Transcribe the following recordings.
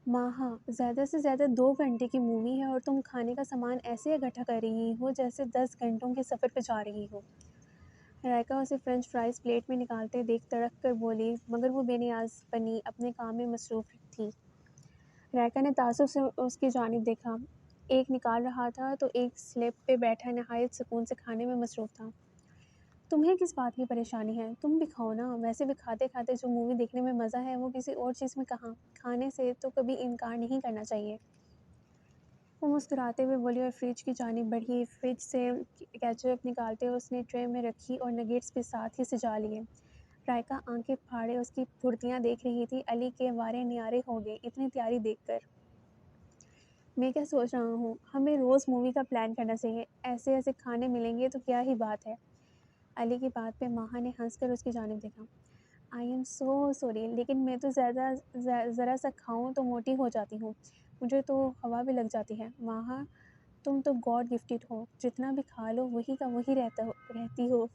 ماہا، زیادہ سے زیادہ 2 گھنٹے کی مووی ہے اور تم کھانے کا سامان ایسے اکٹھا کر رہی ہو جیسے 10 گھنٹوں کے سفر پہ جا رہی ہو۔ رائکا اسے فرینچ فرائز پلیٹ میں نکالتے دیکھ تڑک کر بولی، مگر وہ بے نیاز بنی اپنے کام میں مصروف تھی۔ رائکا نے تعصب سے اس کی جانب دیکھا۔ ایک نکال رہا تھا تو ایک سلیب پہ بیٹھا نہایت سکون سے کھانے میں مصروف تھا۔ تمہیں کس بات کی پریشانی ہے؟ تم بھی کھاؤ نا، ویسے بھی کھاتے کھاتے جو مووی دیکھنے میں مزہ ہے وہ کسی اور چیز میں کہاں، کھانے سے تو کبھی انکار نہیں کرنا چاہیے۔ وہ مسکراتے ہوئے بولی اور فریج کی جانب بڑھی۔ فریج سے کیچپ نکالتے اس نے ٹرے میں رکھی اور نگیٹس بھی ساتھ ہی سجا لیے۔ رائکا آنکھیں پھاڑے اس کی پھرتیاں دیکھ رہی تھی۔ علی کے وارے نیارے ہو گئے اتنی تیاری دیکھ کر۔ میں کیا سوچ رہا ہوں، ہمیں روز مووی کا پلان کرنا چاہیے، ایسے ایسے کھانے ملیں گے تو کیا ہی بات ہے۔ علی کی بات پہ ماہا نے ہنس کر اس کی جانب دیکھا۔ آئی ایم سو سوری، لیکن میں تو ذرا سا کھاؤں تو موٹی ہو جاتی ہوں، مجھے تو ہوا بھی لگ جاتی ہے۔ ماہا، تم تو گاڈ گفٹڈ ہو، جتنا بھی کھا لو وہی کا وہی رہتی ہو۔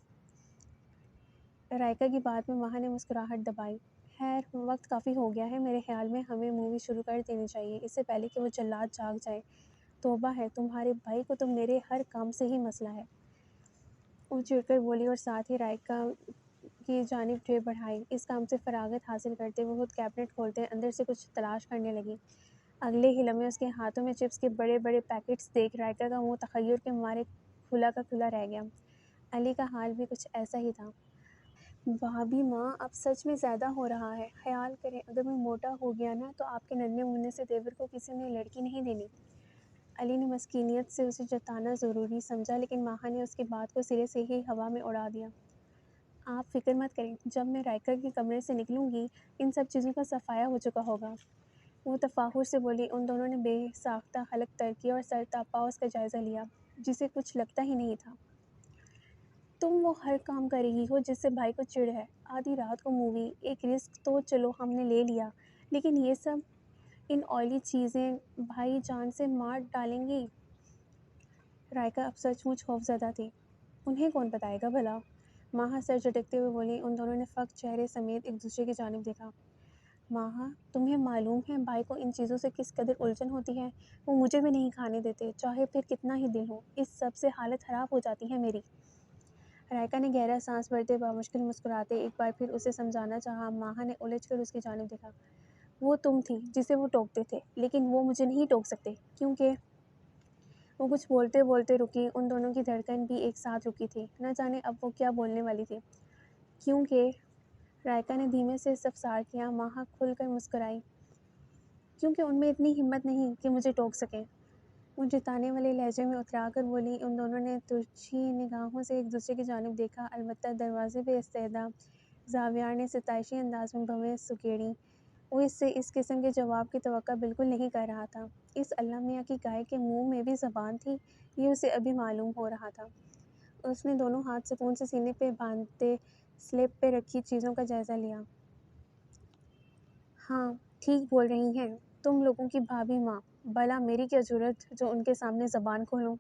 رائکا کی بات میں ماہا نے مسکراہٹ دبائی۔ خیر، وقت کافی ہو گیا ہے، میرے خیال میں ہمیں مووی شروع کر دینی چاہیے، اس سے پہلے کہ وہ جلاد جاگ جائے۔ توبہ ہے تمہارے بھائی کو، تو میرے ہر کام سے ہی مسئلہ ہے۔ وہ چڑ کر بولی اور ساتھ ہی رائکا کی جانب ٹرے بڑھائی۔ اس کام سے فراغت حاصل کرتے وہ خود کیبنٹ کھولتے اندر سے کچھ تلاش کرنے لگی۔ اگلے ہی لمحے اس کے ہاتھوں میں چپس کے بڑے بڑے پیکٹس دیکھ رائکا کا منہ تخیر کے مارے کھلا کا کھلا رہ گیا۔ علی کا حال بھی کچھ ایسا ہی تھا۔ بھابھی ماں، اب سچ میں زیادہ ہو رہا ہے، خیال کریں اگر میں موٹا ہو گیا نا تو آپ کے ننھے منھے سے دیور کو کسی نے لڑکی نہیں دینی۔ علی نے مسکینیت سے اسے جتانا ضروری سمجھا، لیکن ماہا نے اس کی بات کو سرے سے ہی ہوا میں اڑا دیا۔ آپ فکر مت کریں، جب میں رائکا کے کمرے سے نکلوں گی ان سب چیزوں کا صفایا ہو چکا ہوگا۔ وہ تفاخر سے بولی۔ ان دونوں نے بے ساختہ حلق ترکی اور سر تاپا اس کا جائزہ لیا، جسے کچھ لگتا ہی نہیں تھا۔ تم وہ ہر کام کر رہی ہو جس سے بھائی کو چڑ ہے، آدھی رات کو مووی، ایک رسک تو چلو ہم نے لے لیا، لیکن یہ سب ان آئلی چیزیں بھائی جان سے مار ڈالیں گی۔ رائکا اب سچ مچ خوفزدہ تھی۔ انہیں کون بتائے گا بھلا؟ ماہا سر جھٹکتے ہوئے بولی۔ ان دونوں نے فقط چہرے سمیت ایک دوسرے کی جانب دیکھا۔ ماہا، تمہیں معلوم ہے بھائی کو ان چیزوں سے کس قدر الجھن ہوتی ہے؟ وہ مجھے بھی نہیں کھانے دیتے، چاہے پھر کتنا ہی دل ہو، اس سب سے حالت خراب ہو جاتی ہے میری۔ رائکا نے گہرا سانس بھرتے بامشکل مسکراتے ایک بار پھر اسے سمجھانا چاہا۔ ماہا نے الجھ کر اس کی جانب دیکھا۔ وہ تم تھی جسے وہ ٹوکتے تھے، لیکن وہ مجھے نہیں ٹوک سکتے، کیونکہ… وہ کچھ بولتے بولتے رکی۔ ان دونوں کی دھڑکن بھی ایک ساتھ رکی تھی، نہ جانے اب وہ کیا بولنے والی تھی۔ کیونکہ… رائکا نے دھیمے سے استفسار کیا۔ ماہا کھل کر مسکرائی۔ کیونکہ ان میں اتنی ہمت نہیں کہ مجھے ٹوک سکیں، وہ جتانے والے لہجے میں اترا کر بولی۔ ان دونوں نے ترچھی نگاہوں سے ایک دوسرے کی جانب دیکھا، البتہ دروازے پہ استیدا زاویار نے ستائشی انداز میں بھویں سکیڑی۔ وہ اس سے اس قسم کے جواب کی توقع بالکل نہیں کر رہا تھا۔ اس اللہ میاں کی گائے کے منہ میں بھی زبان تھی، یہ اسے ابھی معلوم ہو رہا تھا۔ اس نے دونوں ہاتھ سکون سے سینے پہ باندھتے سلیب پہ رکھی چیزوں کا جائزہ لیا۔ ہاں، ٹھیک بول رہی ہیں تم لوگوں کی بھابھی ماں، بھلا میری کیا جرأت جو ان کے سامنے زبان کھولوں۔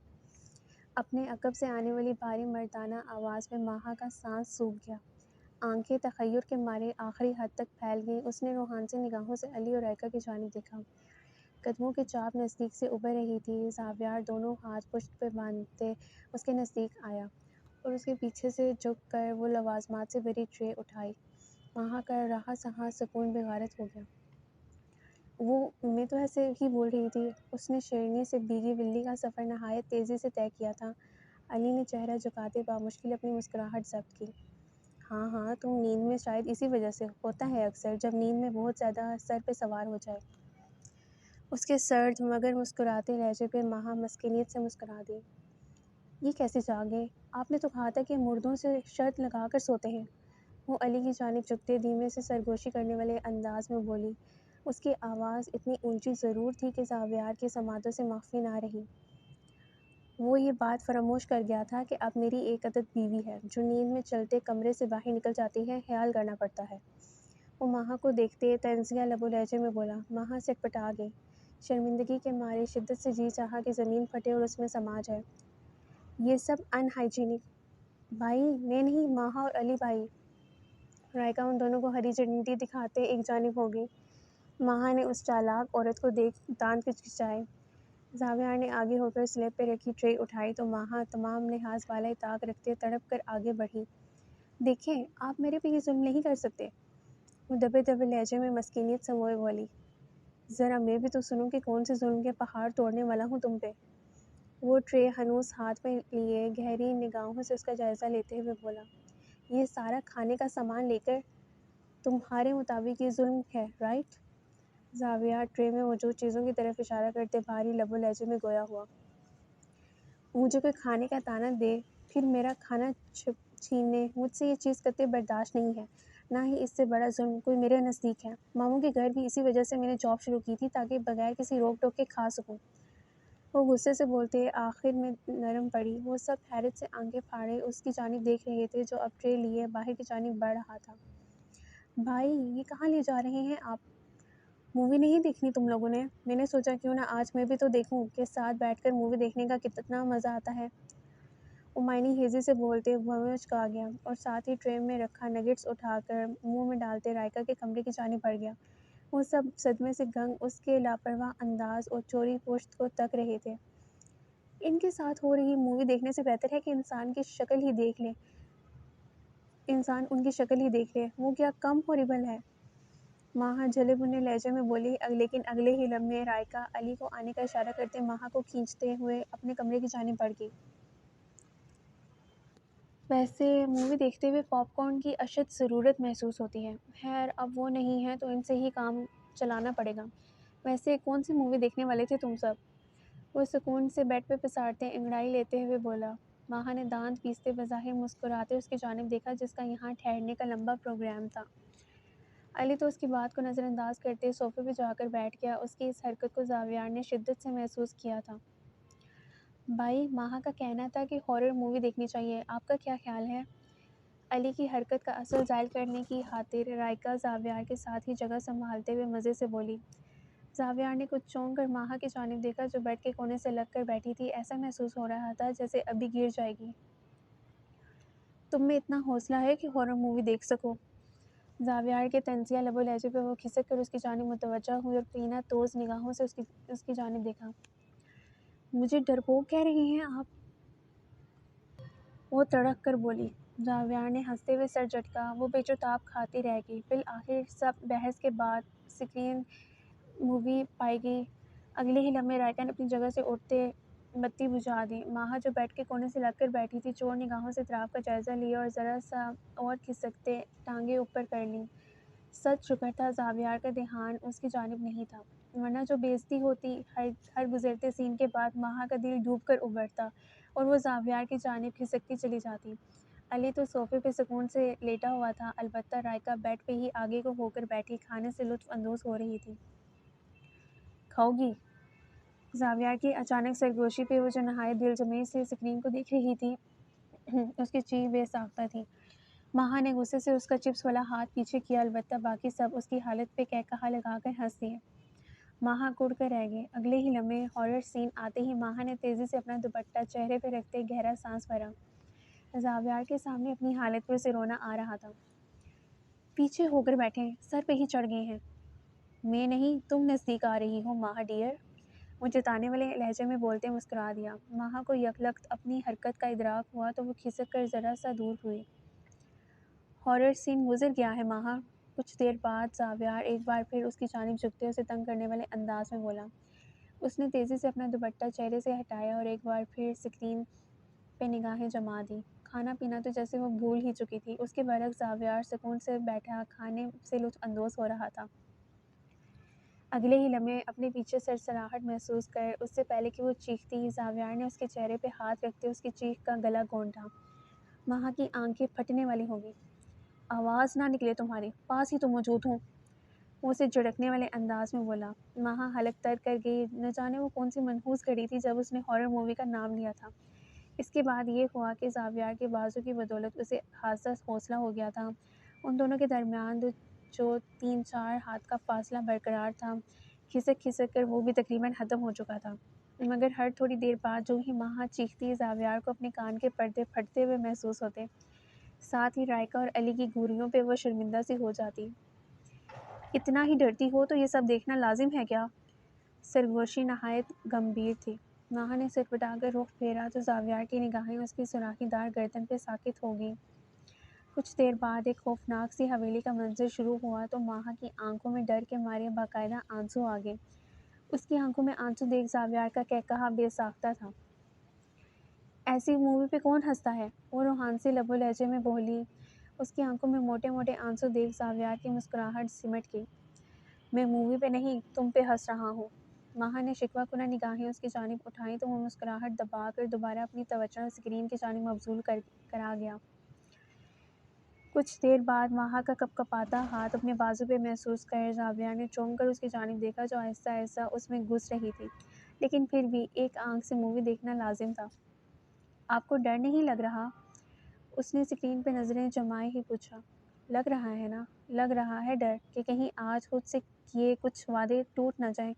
اپنے عقب سے آنے والی بھاری مردانہ آواز میں ماہا کا سانس سوکھ گیا۔ آنکھیں تخیر کے مارے آخری حد تک پھیل گئیں۔ اس نے روحانسی نگاہوں سے علی اور رائکا کی جانب دیکھا۔ قدموں کی چاپ نزدیک سے ابھر رہی تھی۔ زاویار دونوں ہاتھ پشت پہ باندھتے اس کے نزدیک آیا اور اس کے پیچھے سے جھک کر وہ لوازمات سے بھری ٹرے اٹھائی۔ ماہا کا رہا سہا سکون بے غارت ہو گیا۔ وہ میں تو ایسے ہی بول رہی تھی، اس نے شیرنی سے بھیگی بلی کا سفر نہایت تیزی سے طے کیا تھا۔ علی نے چہرہ جھکاتے بامشکل اپنی مسکراہٹ ضبط کی۔ ہاں ہاں، تم نیند میں شاید اسی وجہ سے ہوتا ہے اکثر، جب نیند میں بہت زیادہ سر پہ سوار ہو جائے۔ اس کے سرد مگر مسکراتے لہجے پہ ماہا مسکینیت سے مسکرا دی۔ یہ کیسے جاگے؟ آپ نے تو کہا تھا کہ مردوں سے شرط لگا کر سوتے ہیں۔ وہ علی کی جانب جھکتے دھیمے سے سرگوشی کرنے والے انداز میں بولی۔ اس کی آواز اتنی اونچی ضرور تھی کہ زاویار کی سماعتوں سے مخفی نہ رہی۔ وہ یہ بات فراموش کر گیا تھا کہ اب میری ایک عدد بیوی ہے جو نیند میں چلتے کمرے سے باہر نکل جاتی ہے، خیال کرنا پڑتا ہے۔ وہ ماہا کو دیکھتے طنزیہ لب و لہجے میں بولا۔ ماہا سٹپٹا گئی۔ شرمندگی کے مارے شدت سے جی چاہا کہ زمین پھٹے اور اس میں سما جائے۔ یہ سب ان ہائیجینک۔ بھائی میں نہیں، ماہا اور علی بھائی۔ رائکا ان دونوں کو ہری جھنڈی دکھاتے ایک جانب ہو گئی۔ ماہا نے اس چالاک عورت کو دیکھ دانت کھچکھچائے۔ زاویار نے آگے ہو کر سلیب پہ رکھی ٹرے اٹھائی تو ماہا تمام لحاظ بالائے طاق رکھتے تڑپ کر آگے بڑھی۔ دیکھیں، آپ میرے پہ یہ ظلم نہیں کر سکتے، وہ دبے دبے لہجے میں مسکینیت سموئے بولی۔ ذرا میں بھی تو سنوں کہ کون سے ظلم کے پہاڑ توڑنے والا ہوں تم پہ۔ وہ ٹرے ہنوز ہاتھ میں لیے گہری نگاہوں سے اس کا جائزہ لیتے ہوئے بولا، یہ سارا کھانے کا سامان لے کر تمہارے مطابق یہ ظلم ہے، رائٹ؟ زاویار ٹرے میں موجود چیزوں کی طرف اشارہ کرتے بھاری لب و لہجے میں گویا ہوا۔ مجھے کوئی کھانے کا طعنہ دے پھر میرا کھانا چھینے، مجھ سے یہ چیز قطعی برداشت نہیں ہے، نہ ہی اس سے بڑا ظلم کوئی میرے نزدیک ہے۔ ماموں کے گھر بھی اسی وجہ سے میں نے جاب شروع کی تھی تاکہ بغیر کسی روک ٹوک کے کھا سکوں۔ وہ غصے سے بولتے آخر میں نرم پڑی۔ وہ سب حیرت سے آنکھیں پھاڑے اس کی جانب دیکھ رہے تھے جو اب ٹرے لیے باہر کی جانب بڑھ رہا تھا۔ بھائی، یہ کہاں لے جا رہے ہیں آپ؟ مووی نہیں دیکھنی تم لوگوں نے؟ میں نے سوچا کیوں نہ آج میں بھی تو دیکھوں کہ ساتھ بیٹھ کر مووی دیکھنے کا کتنا مزہ آتا ہے۔ امائنی ہیزی سے بولتے منہ چکا گیا اور ساتھ ہی ٹرے میں رکھا نگٹس اٹھا کر منہ میں ڈالتے رائکا کے کمرے کی جانب بڑھ گیا۔ وہ سب صدمے سے گنگ اس کے لاپرواہ انداز اور چوری پوشت کو تک رہے تھے۔ ان کے ساتھ ہو رہی مووی دیکھنے سے بہتر ہے کہ انسان ان کی شکل ہی دیکھ لے، وہ کیا کم ہوربل ہے۔ ماہا جھلے بھنے لہجے میں بولی، لیکن اگلے ہی لمحے رائکا علی کو آنے کا اشارہ کرتے ماہا کو کھینچتے ہوئے اپنے کمرے کی جانب بڑھ گئی۔ ویسے مووی دیکھتے ہوئے پاپ کارن کی اشد ضرورت محسوس ہوتی ہے۔ خیر اب وہ نہیں ہے تو ان سے ہی کام چلانا پڑے گا۔ ویسے کون سی مووی دیکھنے والے تھے تم سب؟ وہ سکون سے بیڈ پہ پسارتے انگڑائی لیتے ہوئے بولا۔ ماہا نے دانت پیستے بظاہر مسکراتے اس کی جانب دیکھا جس کا یہاں ٹھہرنے کا لمبا پروگرام تھا۔ علی تو اس کی بات کو نظر انداز کرتے صوفے پہ جا کر بیٹھ گیا۔ اس کی اس حرکت کو زاویار نے شدت سے محسوس کیا تھا۔ بھائی، ماہا کا کہنا تھا کہ ہارر مووی دیکھنی چاہیے، آپ کا کیا خیال ہے؟ علی کی حرکت کا اثر زائل کرنے کی خاطر رائکا زاویار کے ساتھ ہی جگہ سنبھالتے ہوئے مزے سے بولی۔ زاویار نے کچھ چونک کر ماہا کی جانب دیکھا جو بیڈ کے کونے سے لگ کر بیٹھی تھی۔ ایسا محسوس ہو رہا تھا جیسے ابھی گر جائے گی۔ تم میں اتنا حوصلہ ہے کہ ہارر مووی دیکھ سکو؟ زاویار کے طنزیہ لب و لہجے پہ وہ کھسک کر اس کی جانب متوجہ ہوئی اور کینہ توز نگاہوں سے اس کی جانب دیکھا۔ مجھے ڈرپوک کہہ رہے ہیں آپ؟ وہ تڑک کر بولی۔ زاویار نے ہنستے ہوئے سر جھٹکا۔ وہ بیچو-تاب کھاتی رہ گئی۔ بالآخر سب بحث کے بعد سکرین مووی پائی گئی۔ اگلے ہی لمحے رائکا نے اپنی جگہ سے اٹھتے بتی بجھا دی۔ ماہا جو بیڈ کے کونے سے لگ کر بیٹھی تھی چور نگاہوں سے اطراف کا جائزہ لیا اور ذرا سا اور کھسکتے ٹانگیں اوپر کر لیں۔ سچ شکر تھا زاویار کا دھیان اس کی جانب نہیں تھا، ورنہ جو بے عزتی ہوتی۔ ہر گزرتے سین کے بعد ماہا کا دل ڈوب کر ابھرتا اور وہ زاویار کی جانب کھسکتی چلی جاتی۔ علی تو صوفے پہ سکون سے لیٹا ہوا تھا، البتہ رائکا بیڈ پہ ہی آگے کو ہو کر بیٹھی کھانے سے لطف اندوز ہو رہی تھی۔ کھاؤ گی؟ زاویار کی اچانک سرگوشی پہ وہ جو نہایت دل جمعی سے سکرین کو دیکھ رہی تھی اس کی چیخ بے ساختہ تھی۔ ماہا نے غصے سے اس کا چپس والا ہاتھ پیچھے کیا، البتہ باقی سب اس کی حالت پہ قہقہا لگا کر ہنس دیے۔ ماہا کڑ کر رہ گئی۔ اگلے ہی لمحے ہارر سین آتے ہی ماہا نے تیزی سے اپنا دوپٹہ چہرے پہ رکھتے گہرا سانس بھرا۔ زاویار کے سامنے اپنی حالت پہ اسے رونا آ رہا تھا۔ پیچھے ہو کر بیٹھیں، سر پہ ہی چڑھ گئے ہیں۔ میں نہیں، تم نزدیک آ رہی ہو ماہا ڈیئر، وہ جتانے والے لہجے میں بولتے مسکرا دیا۔ ماہا کو یکلخت اپنی حرکت کا ادراک ہوا تو وہ کھسک کر ذرا سا دور ہوئی۔ ہارر سین گزر گیا ہے ماہا؟ کچھ دیر بعد زاویار ایک بار پھر اس کی جانب جھکتے اسے تنگ کرنے والے انداز میں بولا۔ اس نے تیزی سے اپنا دوپٹہ چہرے سے ہٹایا اور ایک بار پھر سکرین پہ نگاہیں جما دی۔ کھانا پینا تو جیسے وہ بھول ہی چکی تھی۔ اس کے برعکس زاویار سکون سے بیٹھا کھانے سے لطف اندوز ہو رہا تھا۔ اگلے ہی لمحے اپنے پیچھے سرسراہٹ محسوس کر اس سے پہلے کہ وہ چیختی، زاویار نے اس کے چہرے پہ ہاتھ رکھتے اس کی چیخ کا گلا گھونٹا۔ ماہا کی آنکھیں پھٹنے والی ہو گئی۔ آواز نہ نکلے تمہاری، پاس ہی تو موجود ہوں، وہ اسے جھڑکنے والے انداز میں بولا۔ ماہا حلق تر کر گئی۔ نہ جانے وہ کون سی منحوس گھڑی تھی جب اس نے ہارر مووی کا نام لیا تھا۔ اس کے بعد یہ ہوا کہ زاویار کے بازو کی بدولت اسے خاصا حوصلہ ہو گیا تھا۔ ان دونوں کے درمیان جو 3-4 ہاتھ کا فاصلہ برقرار تھا، کھسک کھسک کر وہ بھی تقریباً ختم ہو چکا تھا، مگر ہر تھوڑی دیر بعد جو ہی ماہا چیختی، زاویار کو اپنے کان کے پردے پھٹتے ہوئے محسوس ہوتے، ساتھ ہی رائکا اور علی کی گھوریوں پہ وہ شرمندہ سی ہو جاتی۔ اتنا ہی ڈرتی ہو تو یہ سب دیکھنا لازم ہے کیا؟ سرگوشی نہایت گمبھیر تھی۔ ماہا نے سر پٹا کر رخ پھیرا تو زاویار کی نگاہیں اس کی سوراخی دار گردن پہ ساکت ہو گئیں۔ کچھ دیر بعد ایک خوفناک سی حویلی کا منظر شروع ہوا تو ماہا کی آنکھوں میں ڈر کے مارے باقاعدہ آنسو آ گئے۔ اس کی آنکھوں میں آنسو دیکھ زاویار کا قہقہہ بے ساختہ تھا۔ ایسی مووی پہ کون ہنستا ہے؟ وہ روحان سے لب و لہجے میں بولی۔ اس کی آنکھوں میں موٹے موٹے آنسو دیکھ زاویار کی مسکراہٹ سمٹ گئی۔ میں مووی پہ نہیں، تم پہ ہنس رہا ہوں۔ ماہا نے شکوہ کنہ نگاہیں اس کی جانب اٹھائیں تو وہ مسکراہٹ دبا کر دوبارہ اپنی توجہ اسکرین کی جانب مبذول کرا گیا۔ کچھ دیر بعد ماہا کا کپکپاتا ہاتھ اپنے بازو پہ محسوس کر زاویار نے چونک کر اس کی جانب دیکھا جو آہستہ آہستہ اس میں گھس رہی تھی، لیکن پھر بھی ایک آنکھ سے مووی دیکھنا لازم تھا۔ آپ کو ڈر نہیں لگ رہا؟ اس نے اسکرین پہ نظریں جمائے ہی پوچھا۔ لگ رہا ہے نا، لگ رہا ہے ڈر کہ کہیں آج خود سے کیے کچھ وعدے ٹوٹ نہ جائیں۔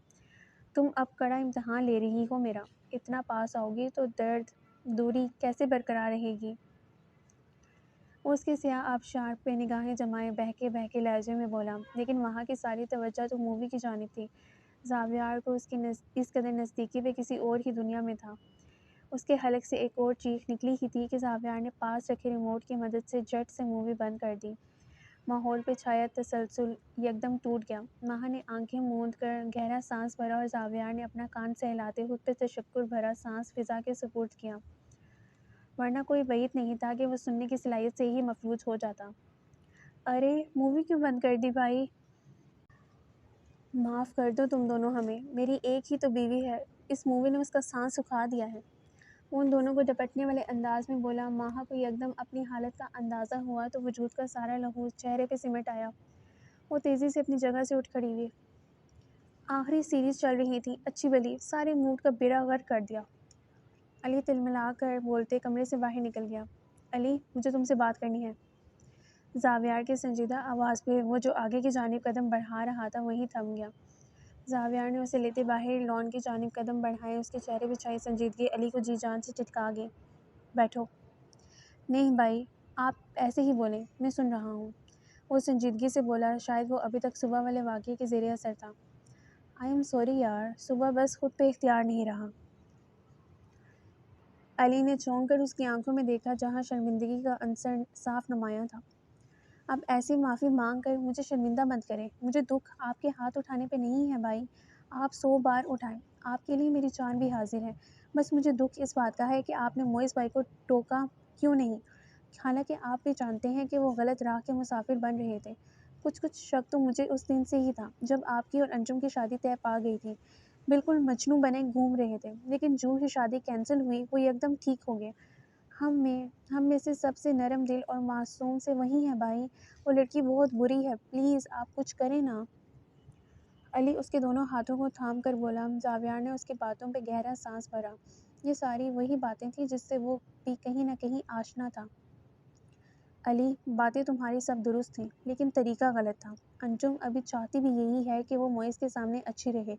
تم اب کڑا امتحان لے رہی ہو میرا، اتنا پاس آؤ گی تو درد دوری کیسے برقرار رہے گی؟ وہ اس کے سیاہ آبشار پہ نگاہیں جمائے بہکے لہجے میں بولا، لیکن وہاں کی ساری توجہ تو مووی کی جانب تھی۔ زاویار کو اس قدر نزدیکی پہ کسی اور ہی دنیا میں تھا۔ اس کے حلق سے ایک اور چیخ نکلی ہی تھی کہ زاویار نے پاس رکھے ریموٹ کی مدد سے جھٹ سے مووی بند کر دی۔ ماحول پہ چھایا تسلسل یکدم ٹوٹ گیا۔ ماہا نے آنکھیں موند کر گہرا سانس بھرا اور زاویار نے اپنا کان سہلاتے خود پہ تشکر بھرا سانس فضا کے سپرد کیا، ورنہ کوئی بعید نہیں تھا کہ وہ سننے کی صلاحیت سے ہی مفلوج ہو جاتا۔ ارے مووی کیوں بند کر دی بھائی؟ معاف کر دو تم دونوں ہمیں، میری ایک ہی تو بیوی ہے، اس مووی نے اس کا سانس سکھا دیا ہے۔ وہ ان دونوں کو ڈپٹنے والے انداز میں بولا۔ ماہا کو یکدم اپنی حالت کا اندازہ ہوا تو وجود کا سارا لہو چہرے پہ سمٹ آیا۔ وہ تیزی سے اپنی جگہ سے اٹھ کھڑی ہوئی۔ آخری سیریز چل رہی تھی، اچھی بلی، سارے موڈ کا بیڑا غرق کر دیا۔ علی تلملا کر بولتے کمرے سے باہر نکل گیا۔ علی، مجھے تم سے بات کرنی ہے۔ زاویار کی سنجیدہ آواز پہ وہ جو آگے کی جانب قدم بڑھا رہا تھا وہیں تھم گیا۔ زاویار نے اسے لیتے باہر لان کی جانب قدم بڑھائے، اس کے چہرے پہ چھائی سنجیدگی علی کو جی جان سے چٹکا گئی۔ بیٹھو۔ نہیں بھائی، آپ ایسے ہی بولیں، میں سن رہا ہوں۔ وہ سنجیدگی سے بولا، شاید وہ ابھی تک صبح والے واقعے کے زیر اثر تھا۔ آئی ایم سوری یار، صبح بس خود پہ اختیار نہیں رہا۔ علی نے چونک کر اس کی آنکھوں میں دیکھا جہاں شرمندگی کا عنصر صاف نمایاں تھا۔ اب ایسی معافی مانگ کر مجھے شرمندہ مت کریں، مجھے دکھ آپ کے ہاتھ اٹھانے پہ نہیں ہے بھائی، آپ 100 بار اٹھائیں، آپ کے لیے میری جان بھی حاضر ہے، بس مجھے دکھ اس بات کا ہے کہ آپ نے معز بھائی کو ٹوکا کیوں نہیں، حالانکہ آپ بھی جانتے ہیں کہ وہ غلط راہ کے مسافر بن رہے تھے۔ کچھ شک تو مجھے اس دن سے ہی تھا جب آپ کی اور انجم کی شادی طے پا گئی تھی، بالکل مجنوں بنے گھوم رہے تھے، لیکن جو ہی شادی کینسل ہوئی وہ یکدم ٹھیک ہو گئے۔ ہم میں سے سب سے نرم دل اور معصوم سے وہی ہے بھائی، وہ لڑکی بہت بری ہے، پلیز آپ کچھ کریں نا۔ علی اس کے دونوں ہاتھوں کو تھام کر بولا۔ زاویار نے اس کی باتوں پہ گہرا سانس بھرا۔ یہ ساری وہی باتیں تھیں جس سے وہ بھی کہیں نہ کہیں آشنا تھا۔ علی، باتیں تمہاری سب درست تھیں، لیکن طریقہ غلط تھا۔ انجم ابھی چاہتی بھی یہی ہے کہ وہ معز کے سامنے اچھی رہے،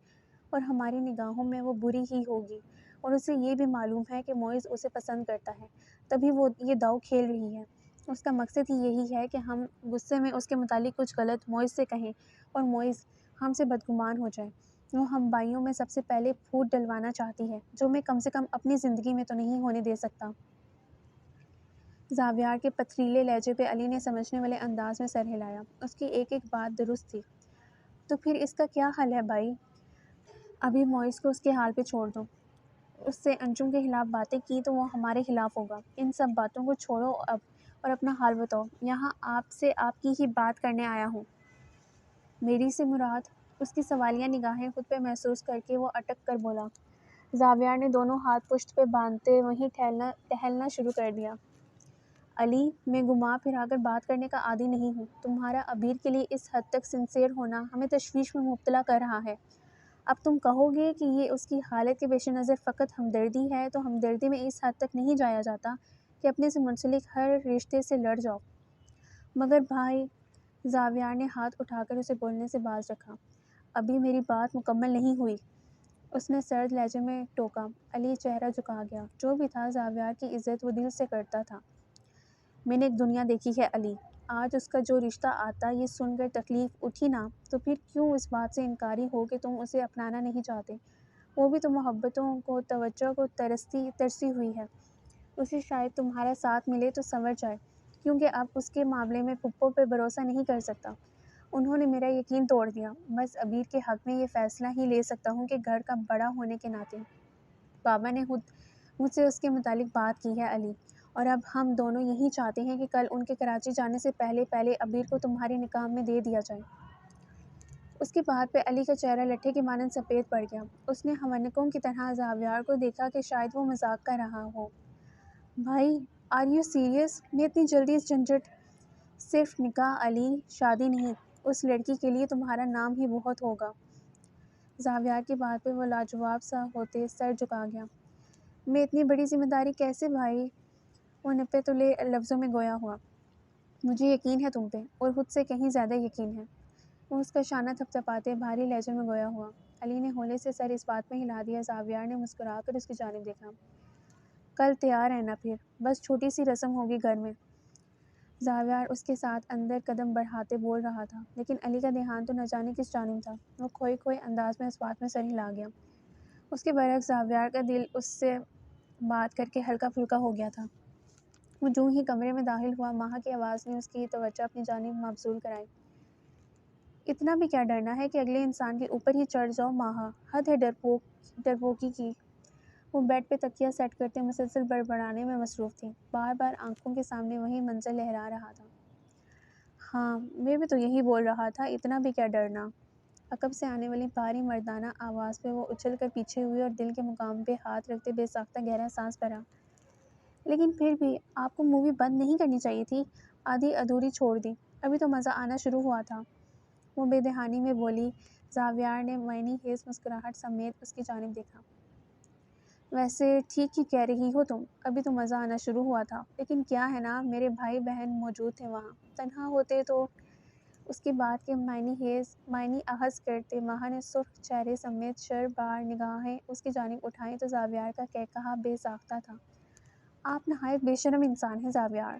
اور ہماری نگاہوں میں وہ بری ہی ہوگی، اور اسے یہ بھی معلوم ہے کہ معز اسے پسند کرتا ہے، تبھی وہ یہ داؤ کھیل رہی ہے۔ اس کا مقصد ہی یہی ہے کہ ہم غصے میں اس کے متعلق کچھ غلط معز سے کہیں اور معز ہم سے بدگمان ہو جائے۔ وہ ہم بھائیوں میں سب سے پہلے پھوٹ ڈلوانا چاہتی ہے، جو میں کم سے کم اپنی زندگی میں تو نہیں ہونے دے سکتا۔ زاویار کے پتھریلے لہجے پہ علی نے سمجھنے والے انداز میں سر ہلایا۔ اس کی ایک ایک بات درست تھی۔ تو پھر اس کا کیا حل ہے بھائی؟ ابھی معز کو اس کے حال پہ چھوڑ دو۔ اس سے انجم کے خلاف باتیں کی تو وہ ہمارے خلاف ہوگا۔ ان سب باتوں کو چھوڑو اب اور اپنا حال بتاؤ۔ یہاں آپ سے آپ کی ہی بات کرنے آیا ہوں۔ میری سے مراد؟ اس کی سوالیہ نگاہیں خود پہ محسوس کر کے وہ اٹک کر بولا۔ زاویار نے دونوں ہاتھ پشت پہ باندھتے وہیں ٹہلنا شروع کر دیا۔ علی، میں گھما پھرا کر بات کرنے کا عادی نہیں ہوں۔ تمہارا ابیر کے لیے اس حد تک سنسیئر ہونا ہمیں تشویش میں مبتلا کر رہا ہے۔ اب تم کہو گے کہ یہ اس کی حالت کے پیش نظر فقط ہمدردی ہے، تو ہمدردی میں اس حد تک نہیں جایا جاتا کہ اپنے سے منسلک ہر رشتے سے لڑ جاؤ۔ مگر بھائی، زاویار نے ہاتھ اٹھا کر اسے بولنے سے باز رکھا۔ ابھی میری بات مکمل نہیں ہوئی، اس نے سرد لہجے میں ٹوکا۔ علی چہرہ جھکا گیا۔ جو بھی تھا، زاویار کی عزت وہ دل سے کرتا تھا۔ میں نے ایک دنیا دیکھی ہے علی، آج اس کا جو رشتہ آتا یہ سن کر تکلیف اٹھی نا، تو پھر کیوں اس بات سے انکاری ہو کہ تم اسے اپنانا نہیں چاہتے؟ وہ بھی تو محبتوں کو، توجہ کو ترسی ہوئی ہے، اسے شاید تمہارا ساتھ ملے تو سنور جائے، کیونکہ اب اس کے معاملے میں پھپھو پہ بھروسہ نہیں کر سکتا۔ انہوں نے میرا یقین توڑ دیا۔ بس ابیر کے حق میں یہ فیصلہ ہی لے سکتا ہوں کہ گھر کا بڑا ہونے کے ناطے بابا نے خود مجھ سے اس کے متعلق بات کی ہے علی، اور اب ہم دونوں یہی چاہتے ہیں کہ کل ان کے کراچی جانے سے پہلے ابیر کو تمہاری نکاح میں دے دیا جائے۔ اس کی بات پہ علی کا چہرہ لٹھے کے مانند سفید پڑ گیا۔ اس نے ہونکوں کی طرح زاویار کو دیکھا کہ شاید وہ مذاق کر رہا ہو۔ بھائی، آر یو سیریس؟ میں اتنی جلدی اس جھنجھٹ؟ صرف نکاح علی، شادی نہیں۔ اس لڑکی کے لیے تمہارا نام ہی بہت ہوگا۔ زاویار کی بات پہ وہ لاجواب سا ہوتے سر جھکا گیا۔ میں اتنی بڑی ذمہ داری کیسے بھائی؟ وہ نپے تلے لفظوں میں گویا ہوا۔ مجھے یقین ہے تم پہ، اور خود سے کہیں زیادہ یقین ہے۔ وہ اس کا شانہ تھپتھپاتے بھاری لہجے میں گویا ہوا۔ علی نے ہولے سے سر اس بات میں ہلا دیا۔ زاویار نے مسکرا کر اس کی جانب دیکھا۔ کل تیار رہنا پھر، بس چھوٹی سی رسم ہوگی گھر میں۔ زاویار اس کے ساتھ اندر قدم بڑھاتے بول رہا تھا، لیکن علی کا دھیان تو نہ جانے کس جانب تھا۔ وہ کھوئے انداز میں اس بات میں سر ہلا گیا۔ اس کے برعکس زاویار کا دل اس سے بات کر کے ہلکا پھلکا ہو گیا تھا۔ وہ جو ہی کمرے میں داخل ہوا، ماہا کی آواز نے اس کی توجہ اپنی جانب مبذول کرائی۔ اتنا بھی کیا ڈرنا ہے کہ اگلے انسان کے اوپر ہی چڑھ جاؤ ماہا، حد ہے ڈرپوکی کی۔ وہ بیڈ پہ تکیہ سیٹ کرتے مسلسل بڑبڑانے میں مصروف تھی۔ بار بار آنکھوں کے سامنے وہی منظر لہرا رہا تھا۔ ہاں، میں بھی تو یہی بول رہا تھا، اتنا بھی کیا ڈرنا۔ عقب سے آنے والی بھاری مردانہ آواز پہ وہ اچھل کر پیچھے ہوئی اور دل کے مقام پہ ہاتھ رکھتے بے ساختہ گہرا سانس بھرا۔ لیکن پھر بھی آپ کو مووی بند نہیں کرنی چاہیے تھی، آدھی ادھوری چھوڑ دی، ابھی تو مزہ آنا شروع ہوا تھا، وہ بے دہانی میں بولی۔ زاویار نے معنی خیز مسکراہٹ سمیت اس کی جانب دیکھا۔ ویسے ٹھیک ہی کہہ رہی ہو تم، ابھی تو مزہ آنا شروع ہوا تھا، لیکن کیا ہے نا، میرے بھائی بہن موجود تھے وہاں، تنہا ہوتے تو۔ اس کی بات کے معنی اخذ کرتے ماہا نے سرخ چہرے سمیت شربار نگاہیں اس کی جانب اٹھائیں تو زاویار کا قہقہہ بے ساختہ تھا۔ آپ نہایت بے شرم انسان ہیں زاویار،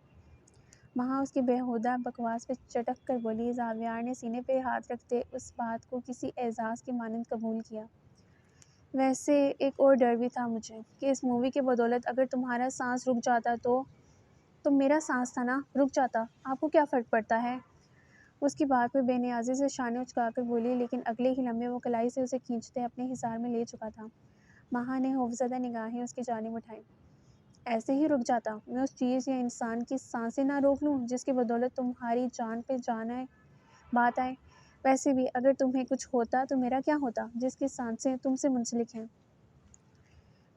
ماہا اس کی بیہودہ بکواس پہ چٹک کر بولی۔ زاویار نے سینے پہ ہاتھ رکھتے اس بات کو کسی اعزاز کی مانند قبول کیا۔ ویسے ایک اور ڈر بھی تھا مجھے کہ اس مووی کے بدولت اگر تمہارا سانس رک جاتا تو میرا سانس تھا نا، رک جاتا، آپ کو کیا فرق پڑتا ہے؟ اس کی بات پہ بے نیازی سے شانے اچکا کر بولی، لیکن اگلے ہی لمحے وہ کلائی سے اسے کھینچتے اپنے حصار میں لے چکا تھا۔ ماہا نے خوفزدہ نگاہیں اس کی جانب اٹھائیں۔ ایسے ہی رک جاتا، میں اس چیز یا انسان کی سانسیں نہ روک لوں جس کی بدولت تمہاری جان پہ بات آئے؟ ویسے بھی اگر تمہیں کچھ ہوتا تو میرا کیا ہوتا جس کی سانسیں تم سے منسلک ہیں؟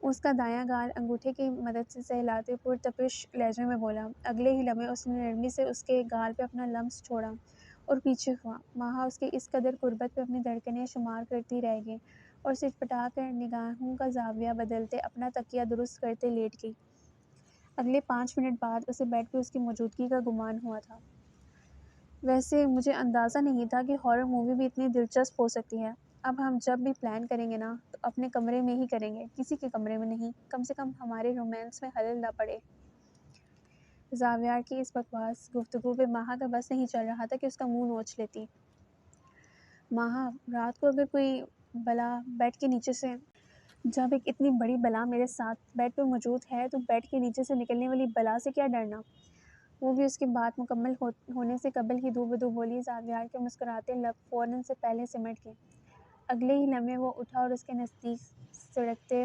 اس کا دایاں گال انگوٹھے کی مدد سے سہلاتے پرتپش لہجے میں بولا۔ اگلے ہی لمحے اس نے نرمی سے اس کے گال پہ اپنا لمس چھوڑا اور پیچھے ہوا۔ ماہا اس کے اس قدر قربت پہ اپنی دھڑکنیں شمار کرتی رہ گئی اور سٹپٹا کر نگاہوں کا زاویہ بدلتے اپنا تکیہ درست کرتے لیٹ گئی۔ اگلے 5 منٹ بعد اسے بیڈ پہ اس کی موجودگی کا گمان ہوا تھا۔ ویسے مجھے اندازہ نہیں تھا کہ ہارر مووی بھی اتنی دلچسپ ہو سکتی ہے۔ اب ہم جب بھی پلان کریں گے نا تو اپنے کمرے میں ہی کریں گے، کسی کے کمرے میں نہیں، کم سے کم ہمارے رومانس میں خلل نہ پڑے۔ زاویار کی اس بکواس گفتگو پہ ماہا کا بس نہیں چل رہا تھا کہ اس کا منہ نوچ لیتی۔ ماہا، رات کو اگر کوئی بلا بیڈ کے نیچے سے، جب ایک اتنی بڑی بلا میرے ساتھ بیڈ پہ موجود ہے تو بیڈ کے نیچے سے نکلنے والی بلا سے کیا ڈرنا؟ وہ بھی اس کی بات مکمل ہونے سے قبل ہی دو بدو بولی۔ زاویار کے مسکراتے لب فوراً سے پہلے سمٹ گئے۔ اگلے ہی لمحے وہ اٹھا اور اس کے نزدیک سڑکتے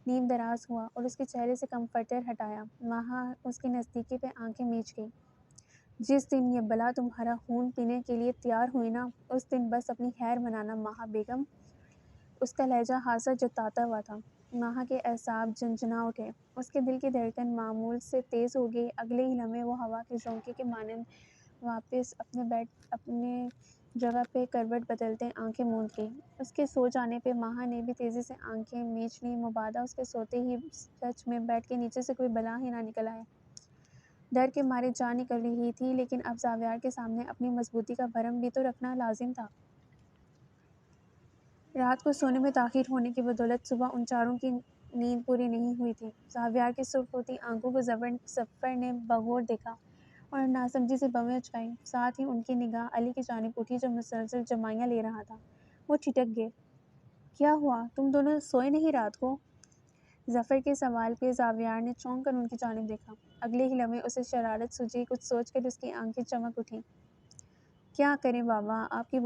نیم دراز ہوا اور اس کے چہرے سے کمفرٹر ہٹایا۔ ماہا اس کی نزدیکی پہ آنکھیں میچ گئی۔ جس دن یہ بلا تمہارا خون پینے کے لیے تیار ہوئی نا، اس دن بس اپنی خیر منانا ماہا بیگم۔ اس کا لہجہ حسرت جتاتا ہوا تھا۔ ماہا کے اعصاب جھنجھنا اٹھے، اس کے دل کی دھڑکن معمول سے تیز ہو گئی۔ اگلے ہی لمحے وہ ہوا کے جھونکے کے مانند واپس اپنے جگہ پہ کروٹ بدلتے آنکھیں موند گئی۔ اس کے سو جانے پہ ماہا نے بھی تیزی سے آنکھیں میچ لیں، مبادا اس کے سوتے ہی سچ میں بیڈ کے نیچے سے کوئی بلا ہی نہ نکل آئے۔ ڈر کے مارے جان نکل رہی تھی، لیکن اب زاویار کے سامنے اپنی مضبوطی کا بھرم بھی تو رکھنا لازم تھا۔ رات کو سونے میں تاخیر ہونے کی بدولت صبح ان چاروں کی نیند پوری نہیں ہوئی تھی۔ زاویار کی سرخ ہوتی آنکھوں کو ظفر نے بغور دیکھا اور ناسمجھی سے بویں اچکائیں۔ ساتھ ہی ان کی نگاہ علی کی جانب اٹھی جو مسلسل جمائیاں لے رہا تھا۔ وہ ٹھٹک گئے۔ کیا ہوا؟ تم دونوں سوئے نہیں رات کو؟ ظفر کے سوال پہ زاویار نے چونک کر ان کی جانب دیکھا۔ اگلے ہی لمحے اسے شرارت سوجی، کچھ سوچ کر اس کی آنکھیں چمک اٹھیں۔ کیا کریں بابا، آپ کی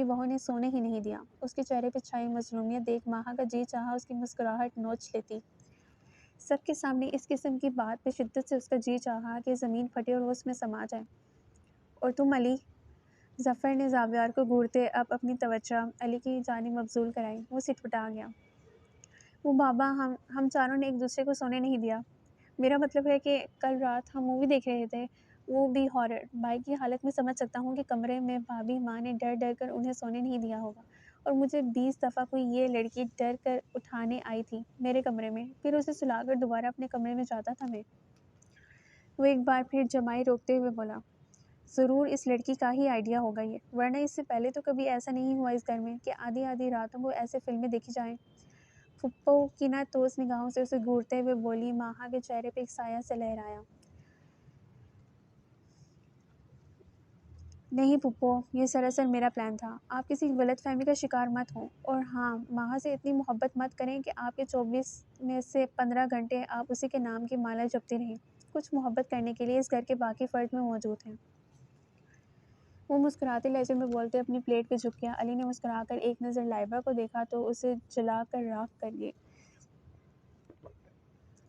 بہو نے سونے ہی نہیں دیا۔ اس کے چہرے پہ چھائی مظلومیت دیکھ ماہا کا جی چاہا اس کی مسکراہٹ نوچ لیتی۔ سب کے سامنے اس قسم کی بات پہ شدت سے اس کا جی چاہا کہ زمین پھٹے اور وہ اس میں سما جائے۔ اور تم علی؟ ظفر نے زاویار کو گھورتے اب اپنی توجہ علی کی جانب مبذول کرائی۔ وہ سٹپٹا گیا۔ وہ بابا، ہم چاروں نے ایک دوسرے کو سونے نہیں دیا۔ میرا مطلب ہے کہ کل رات ہم مووی دیکھ رہے تھے، وہ بھی ہارر۔ بھائی کی حالت میں سمجھ سکتا ہوں کہ کمرے میں بھابھی ماں نے ڈر ڈر کر انہیں سونے نہیں دیا ہوگا، اور مجھے 20 دفعہ کوئی یہ لڑکی ڈر کر اٹھانے آئی تھی میرے کمرے میں، پھر اسے سلا کر دوبارہ اپنے کمرے میں جاتا تھا میں۔ وہ ایک بار پھر جمائی روکتے ہوئے بولا، ضرور اس لڑکی کا ہی آئیڈیا ہوگا یہ، ورنہ اس سے پہلے تو کبھی ایسا نہیں ہوا اس گھر میں کہ آدھی آدھی راتوں کو ایسے فلمیں دیکھی جائیں۔ پھپھو کی نہ توس نگاہوں سے اسے گھورتے ہوئے بولی۔ ماہا کے چہرے پہ ایک سایہ سے لہرایا۔ نہیں پھپھو، یہ سراسر میرا پلان تھا، آپ کسی غلط فہمی کا شکار مت ہوں، اور ہاں، ماہا سے اتنی محبت مت کریں کہ آپ کے 24 میں سے 15 گھنٹے آپ اسی کے نام کی مالا جپتی رہیں۔ کچھ محبت کرنے کے لیے اس گھر کے باقی فرد میں موجود ہیں۔ وہ مسکراتے لہجے میں بولتے اپنی پلیٹ پہ جھک گیا۔ علی نے مسکرا کر ایک نظر لائبہ کو دیکھا تو اسے جلا کر راکھ کر گئی۔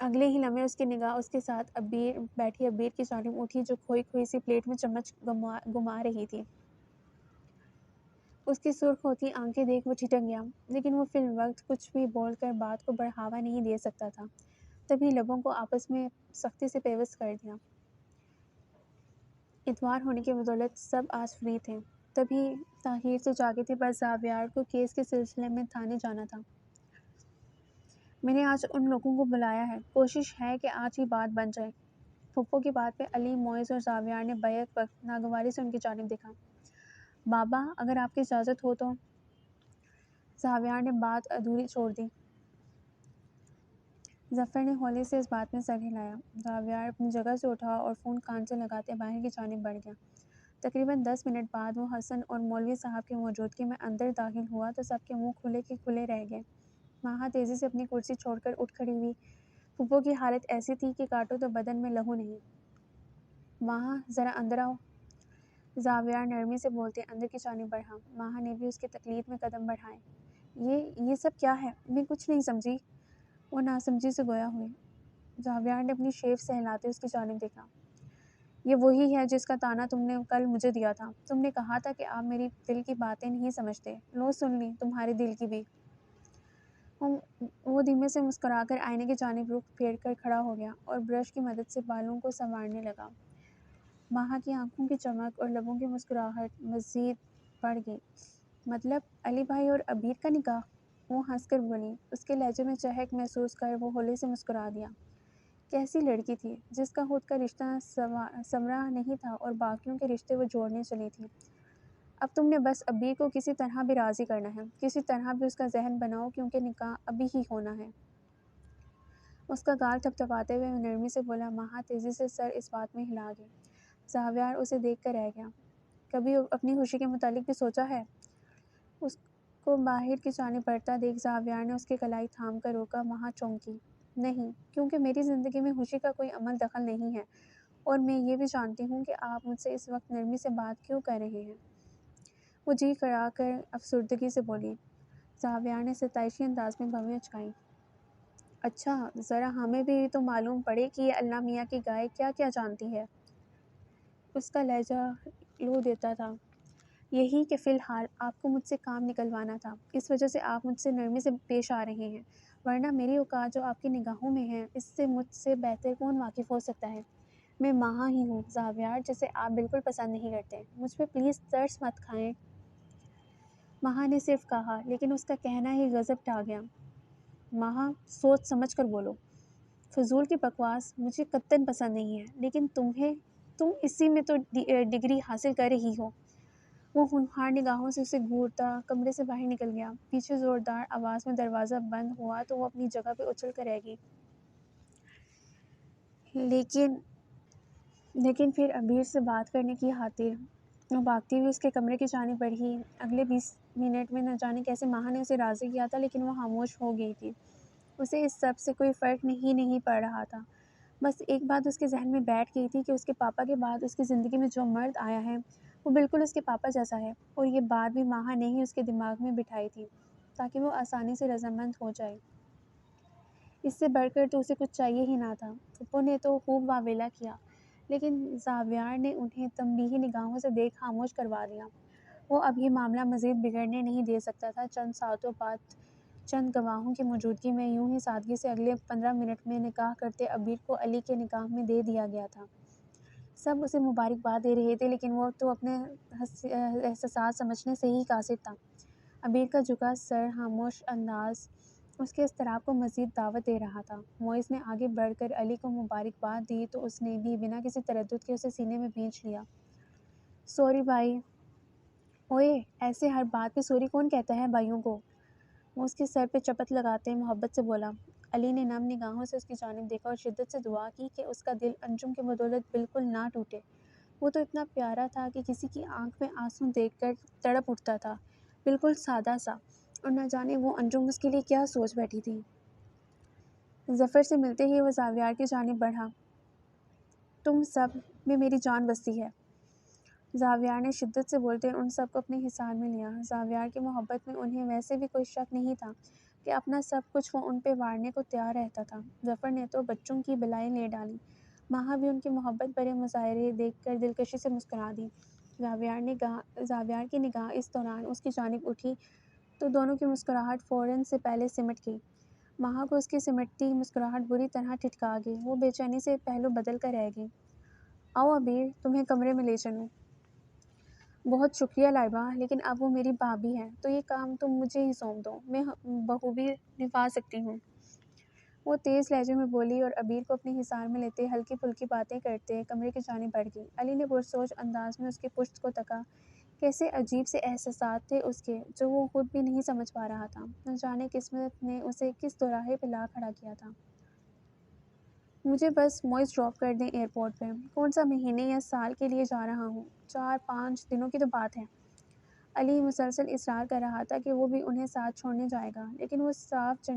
اگلے ہی لمحے اس کی نگاہ اس کے ساتھ بیٹھی ابیر کی جانب اٹھی جو کھوئی کھوئی سی پلیٹ میں چمچ گما رہی تھی۔ اس کی سرخ ہوتی آنکھیں دیکھ وہ ٹھٹک گیا، لیکن وہ فی الوقت کچھ بھی بول کر بات کو بڑھاوا نہیں دے سکتا تھا۔ تبھی لبوں کو آپس میں سختی سے پیوست کر دیا۔ اتوار ہونے کی بدولت سب آج فری تھے، تبھی تاخیر سے جاگے تھے، بس زاویار کو کیس کے سلسلے میں تھانے جانا تھا۔ میں نے آج ان لوگوں کو بلایا ہے، کوشش ہے کہ آج ہی بات بن جائے۔ پھپھو کی بات پہ علی، معز اور زاویار نے بیک وقت ناگواری سے ان کی جانب دیکھا۔ بابا، اگر آپ کی اجازت ہو تو۔ زاویار نے بات ادھوری چھوڑ دی۔ ظفر نے ہولے سے اس بات میں سر ہلایا۔ زاویار اپنی جگہ سے اٹھا اور فون کان سے لگاتے باہر کی جانب بڑھ گیا۔ تقریباً 10 منٹ بعد وہ حسن اور مولوی صاحب کی موجودگی میں اندر داخل ہوا تو سب کے منہ کھلے کے کھلے رہ گئے۔ ماہا تیزی سے اپنی کرسی چھوڑ کر اٹھ کھڑی ہوئی۔ پھپھو کی حالت ایسی تھی کہ کاٹو تو بدن میں لہو نہیں۔ ماہا، ذرا اندر آؤ۔ زاویار نرمی سے بولتے اندر کی جانب بڑھا۔ ماہا نے بھی اس کی تقلید میں قدم بڑھائے۔ یہ سب کیا ہے؟ میں کچھ نہیں سمجھی۔ وہ ناسمجھی سے گویا ہوئی۔ زاویار نے اپنی شیف سہلاتے اس کی جانب دیکھا۔ یہ وہی ہے جس کا طعنہ تم نے کل مجھے دیا تھا۔ تم نے کہا تھا کہ آپ میری دل کی باتیں نہیں سمجھتے، لو سن لی تمہارے دل کی بھی۔ وہ دھیمے سے مسکرا کر آئینے کی جانب رخ پھیر کر کھڑا ہو گیا اور برش کی مدد سے بالوں کو سنوارنے لگا۔ ماہا کی آنکھوں کی چمک اور لبوں کی مسکراہٹ مزید بڑھ گئی۔ مطلب علی بھائی اور ابیر کا نکاح؟ وہ ہنس کر بولی۔ اس کے لہجے میں چہک محسوس کر وہ ہولے سے مسکرا دیا۔ کیسی لڑکی تھی جس کا خود کا رشتہ سنورا نہیں تھا اور باقیوں کے رشتے وہ جوڑنے چلی تھی۔ اب تم نے بس ابیر کو کسی طرح بھی راضی کرنا ہے، کسی طرح بھی اس کا ذہن بناؤ، کیونکہ نکاح ابھی ہی ہونا ہے۔ اس کا گال تھپتھپاتے ہوئے نرمی سے بولا۔ ماہا تیزی سے سر اس بات میں ہلا گئی۔ زاویار اسے دیکھ کر رہ گیا۔ کبھی اپنی خوشی کے متعلق بھی سوچا ہے؟ اس کو باہر کی جانب بڑھتا دیکھ زاویار نے اس کی کلائی تھام کر روکا۔ ماہا چونکی۔ نہیں، کیونکہ میری زندگی میں خوشی کا کوئی عمل دخل نہیں ہے، اور میں یہ بھی جانتی ہوں کہ آپ مجھ سے اس وقت نرمی سے بات کیوں کر رہے ہیں۔ وہ جی کڑا کر افسردگی سے بولی۔ زاویار نے ستائشی انداز میں بھویں اچکائیں۔ اچھا، ذرا ہمیں بھی تو معلوم پڑے کہ یہ اللہ میاں کی گائے کیا کیا جانتی ہے۔ اس کا لہجہ لو دیتا تھا۔ یہی کہ فی الحال آپ کو مجھ سے کام نکلوانا تھا، اس وجہ سے آپ مجھ سے نرمی سے پیش آ رہے ہیں، ورنہ میری اوقات جو آپ کی نگاہوں میں ہیں اس سے مجھ سے بہتر کون واقف ہو سکتا ہے۔ میں ماہا ہی ہوں زاویار، جسے آپ بالکل پسند نہیں کرتے۔ مجھ پہ پلیز ترس مت کھائیں۔ ماہا نے صرف کہا، لیکن اس کا کہنا ہی غضب ڈھا گیا۔ ماہا، سوچ سمجھ کر بولو۔ فضول کی بکواس مجھے قطعاً پسند نہیں ہے، لیکن تم اسی میں تو ڈگری حاصل کر رہی ہو۔ وہ ہونہار نگاہوں سے اسے گھورتا کمرے سے باہر نکل گیا۔ پیچھے زوردار آواز میں دروازہ بند ہوا تو وہ اپنی جگہ پہ اچھل کر رہ گئی۔ لیکن پھر ابیر سے بات کرنے کی خاطر وہ بھاگتی ہوئی اس کے کمرے کی جانب بڑھی۔ اگلے 20 منٹ میں نہ جانے کیسے ماہا نے اسے راضی کیا تھا، لیکن وہ خاموش ہو گئی تھی۔ اسے اس سب سے کوئی فرق نہیں پڑ رہا تھا۔ بس ایک بات اس کے ذہن میں بیٹھ گئی تھی کہ اس کے پاپا کے بعد اس کی زندگی میں جو مرد آیا ہے وہ بالکل اس کے پاپا جیسا ہے، اور یہ بات بھی ماہا نے ہی اس کے دماغ میں بٹھائی تھی تاکہ وہ آسانی سے رضامند ہو جائے۔ اس سے بڑھ کر تو اسے کچھ چاہیے ہی نہ تھا۔ پھپھو نے تو خوب واویلا کیا، لیکن زاویار نے انہیں تنبیہی نگاہوں سے دیکھ خاموش کروا دیا۔ وہ اب یہ معاملہ مزید بگڑنے نہیں دے سکتا تھا۔ چند ساعتوں بعد چند گواہوں کی موجودگی میں یوں ہی سادگی سے اگلے 15 منٹ میں نکاح کرتے ابیر کو علی کے نکاح میں دے دیا گیا تھا۔ سب اسے مبارکباد دے رہے تھے، لیکن وہ تو اپنے احساسات سمجھنے سے ہی قاصر تھا۔ ابیر کا جھکا سر خاموش انداز اس کے اضطراب کو مزید دعوت دے رہا تھا۔ موئز نے آگے بڑھ کر علی کو مبارکباد دی تو اس نے بھی بنا کسی تردد کے اسے سینے میں بھینچ لیا۔ سوری بھائی۔ اوئے، ایسے ہر بات پہ سوری کون کہتا ہے بھائیوں کو؟ وہ اس کے سر پہ چپت لگاتے محبت سے بولا۔ علی نے نم نگاہوں سے اس کی جانب دیکھا اور شدت سے دعا کی کہ اس کا دل انجم کی بدولت بالکل نہ ٹوٹے۔ وہ تو اتنا پیارا تھا کہ کسی کی آنکھ میں آنسو دیکھ کر تڑپ اٹھتا تھا، بالکل سادہ سا، اور نہ جانے وہ انجم اس کے لیے کیا سوچ بیٹھی تھی۔ ظفر سے ملتے ہی وہ زاویار کی جانب بڑھا۔ تم سب میں میری جان بستی ہے، زاویار نے شدت سے بولتے ان سب کو اپنے حصار میں لیا۔ زاویار کی محبت میں انہیں ویسے بھی کوئی شک نہیں تھا کہ اپنا سب کچھ وہ ان پہ وارنے کو تیار رہتا تھا۔ ظفر نے تو بچوں کی بلائیں لے ڈالی، ماہا بھی ان کی محبت بھرے مظاہرے دیکھ کر دلکشی سے مسکرا دی۔ زاویار کی نگاہ اس دوران اس کی جانب اٹھی تو دونوں کی مسکراہٹ فوراً سے پہلے سمٹ گئی۔ ماہا کو اس کی سمٹتی مسکراہٹ بری طرح ٹھٹکا گئی۔ وہ بے چینی سے پہلو بدل کر رہ گئی۔ آؤ ابیر، تمہیں کمرے میں لے چلوں۔ بہت شکریہ لائبہ، لیکن اب وہ میری بھابھی ہے تو یہ کام تم مجھے ہی سونپ دو، میں بخوبی نبھا سکتی ہوں۔ وہ تیز لہجے میں بولی اور ابیر کو اپنے حصار میں لیتے ہلکی پھلکی باتیں کرتے کمرے کی جانب بڑھ گئی۔ علی نے پرسوچ انداز میں اس کے پشت کو تکا۔ کیسے عجیب سے احساسات تھے اس کے جو وہ خود بھی نہیں سمجھ پا رہا تھا۔ نہ جانے قسمت نے اسے کس دوراہے پہ لا کھڑا کیا تھا۔ مجھے بس موئز ڈراپ کر دیں ایئرپورٹ پہ، کون سا مہینے یا سال کے لیے جا رہا ہوں، 4-5 دنوں کی تو بات ہے۔ علی مسلسل اصرار کر رہا تھا کہ وہ بھی انہیں ساتھ چھوڑنے جائے گا، لیکن وہ صاف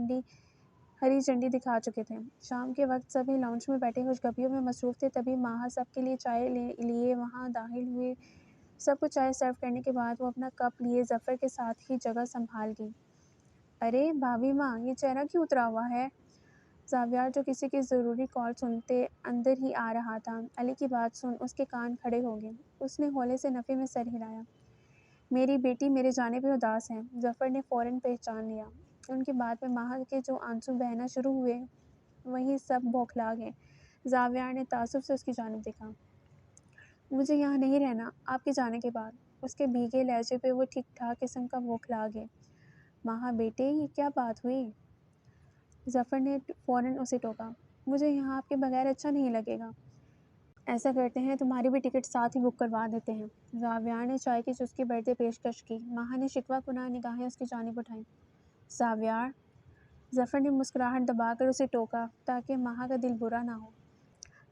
ہری جھنڈی دکھا چکے تھے۔ شام کے وقت سبھی لاؤنج میں بیٹھے خوشگپیوں میں مصروف تھے، تبھی ماہا سب کے لیے چائے لیے وہاں داخل ہوئے۔ سب کو چائے سرو کرنے کے بعد وہ اپنا کپ لیے ظفر کے ساتھ ہی جگہ سنبھال گئی۔ ارے بھابھی ماں، یہ چہرہ کیوں اترا ہوا ہے؟ زاویار جو کسی کی ضروری کال سنتے اندر ہی آ رہا تھا، علی کی بات سن اس کے کان کھڑے ہو گئے۔ اس نے ہولے سے نفی میں سر ہلایا۔ میری بیٹی میرے جانے پہ اداس ہے، ظفر نے فوراً پہچان لیا۔ ان کی بات میں ماہا کے جو آنسو بہنا شروع ہوئے وہیں سب بوکھلا گئے۔ زاویار نے تعصب سے اس کی جانب دیکھا۔ مجھے یہاں نہیں رہنا آپ کے جانے کے بعد۔ اس کے بھیگے لہجے پہ وہ ٹھیک ٹھاک قسم کا بوکھلا گئے۔ ماہا بیٹے، یہ کیا بات ہوئی؟ ظفر نے فوراً اسے ٹوکا۔ مجھے یہاں آپ کے بغیر اچھا نہیں لگے گا۔ ایسا کرتے ہیں، تمہاری بھی ٹکٹ ساتھ ہی بک کروا دیتے ہیں۔ زاویار نے چائے کی چسکی بڑھتے پیشکش کی۔ ماہا نے شکوہ کناہ نگاہیں اس کی جانب اٹھائیں۔ زاویار، ظفر نے مسکراہٹ دبا کر اسے ٹوکا تاکہ ماہا کا دل برا نہ ہو۔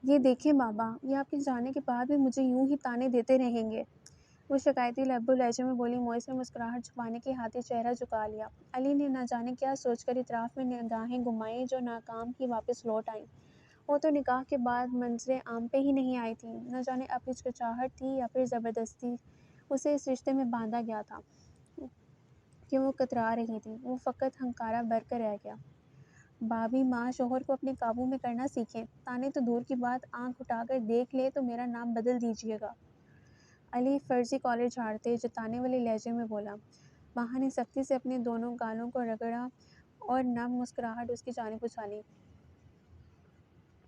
یہ دیکھیں بابا، یہ آپ کے جانے کے بعد بھی مجھے یوں ہی تانے دیتے رہیں گے، وہ شکایتی لب و لہجے میں بولی۔ موئز نے مسکراہٹ چھپانے کی خاطر چہرہ جھکا لیا۔ علی نے نہ جانے کیا سوچ کر اطراف میں نگاہیں گھمائیں جو ناکام ہی واپس لوٹ آئیں۔ وہ تو نکاح کے بعد منظر عام پہ ہی نہیں آئی تھی، نہ جانے اب ہچکچاہٹ تھی یا پھر زبردستی اسے اس رشتے میں باندھا گیا تھا کہ وہ کترا رہی تھی۔ وہ فقط ہنکارا بھر کر رہ گیا۔ بھابھی ماں، شوہر کو اپنے قابو میں کرنا سیکھیں، تانے تو دور کی بات آنکھ اٹھا کر دیکھ لے تو میرا نام بدل دیجیے گا۔ علی فرضی کالر جھاڑتے جتانے والے لہجے میں بولا۔ ماہا نے سختی سے اپنے دونوں گالوں کو رگڑا اور نم مسکراہٹ اس کی جانب اچھالی۔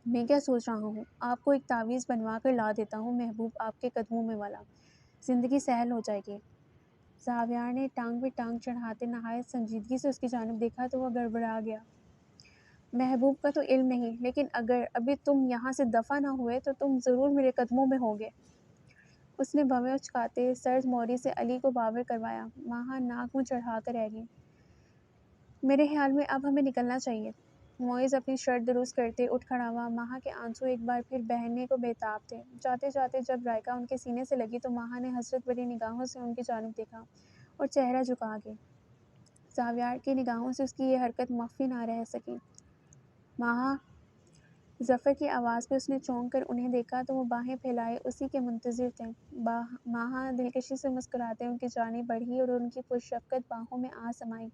میں کیا سوچ رہا ہوں، آپ کو ایک تعویذ بنوا کر لا دیتا ہوں محبوب آپ کے قدموں میں والا، زندگی سہل ہو جائے گی۔ زاویار نے ٹانگ پہ ٹانگ چڑھاتے نہایت سنجیدگی سے اس کی جانب دیکھا تو وہ گڑبڑا گیا۔ محبوب کا تو علم نہیں، لیکن اگر ابھی تم یہاں سے دفع نہ ہوئے تو تم ضرور میرے قدموں میں ہوگے۔ اس نے بھویں اچکاتے سرد موری سے علی کو باور کروایا۔ ماہا ناک منہ چڑھا کر رہ گئی۔ میرے خیال میں اب ہمیں نکلنا چاہیے۔ معز اپنی شرٹ درست کرتے اٹھ کھڑا ہوا۔ ماہا کے آنسو ایک بار پھر بہنے کو بےتاب تھے۔ جاتے جاتے جب رائکا ان کے سینے سے لگی تو ماہا نے حسرت بھری نگاہوں سے ان کی جانب دیکھا اور چہرہ جھکا کے۔ زاویار کی نگاہوں سے اس کی یہ حرکت مخفی نہ رہ سکی۔ ماہا، ظفر کی آواز پہ اس نے چونک کر انہیں دیکھا تو وہ باہیں پھیلائے اسی کے منتظر تھے۔ ماہا دلکشی سے مسکراتے ان کی جانب بڑھی اور ان کی پرشفقت باہوں میں آ سمائی۔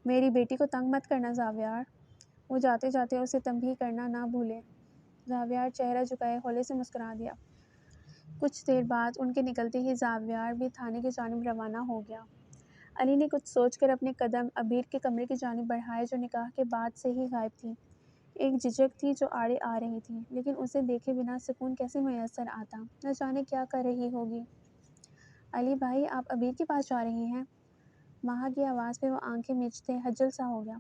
میری بیٹی کو تنگ مت کرنا زاویار۔ وہ جاتے جاتے اسے تنبیہ کرنا نہ بھولے۔ زاویار چہرہ جھکائے ہولے سے مسکرا دیا۔ کچھ دیر بعد ان کے نکلتے ہی زاویار بھی تھانے کی جانب روانہ ہو گیا۔ علی نے کچھ سوچ کر اپنے قدم عبیر کے کمرے کی جانب بڑھائے جو نکاح کے بعد سے ہی غائب تھی۔ ایک جھجک تھی جو آڑے آ رہی تھی، لیکن اسے دیکھے بنا سکون کیسے میسر آتا؟ نہ جانے کیا کر رہی ہوگی۔ علی بھائی، آپ عبیر کے پاس جا رہے ہیں؟ ماہا کی آواز پہ وہ آنکھیں میچتے حجل سا ہو گیا۔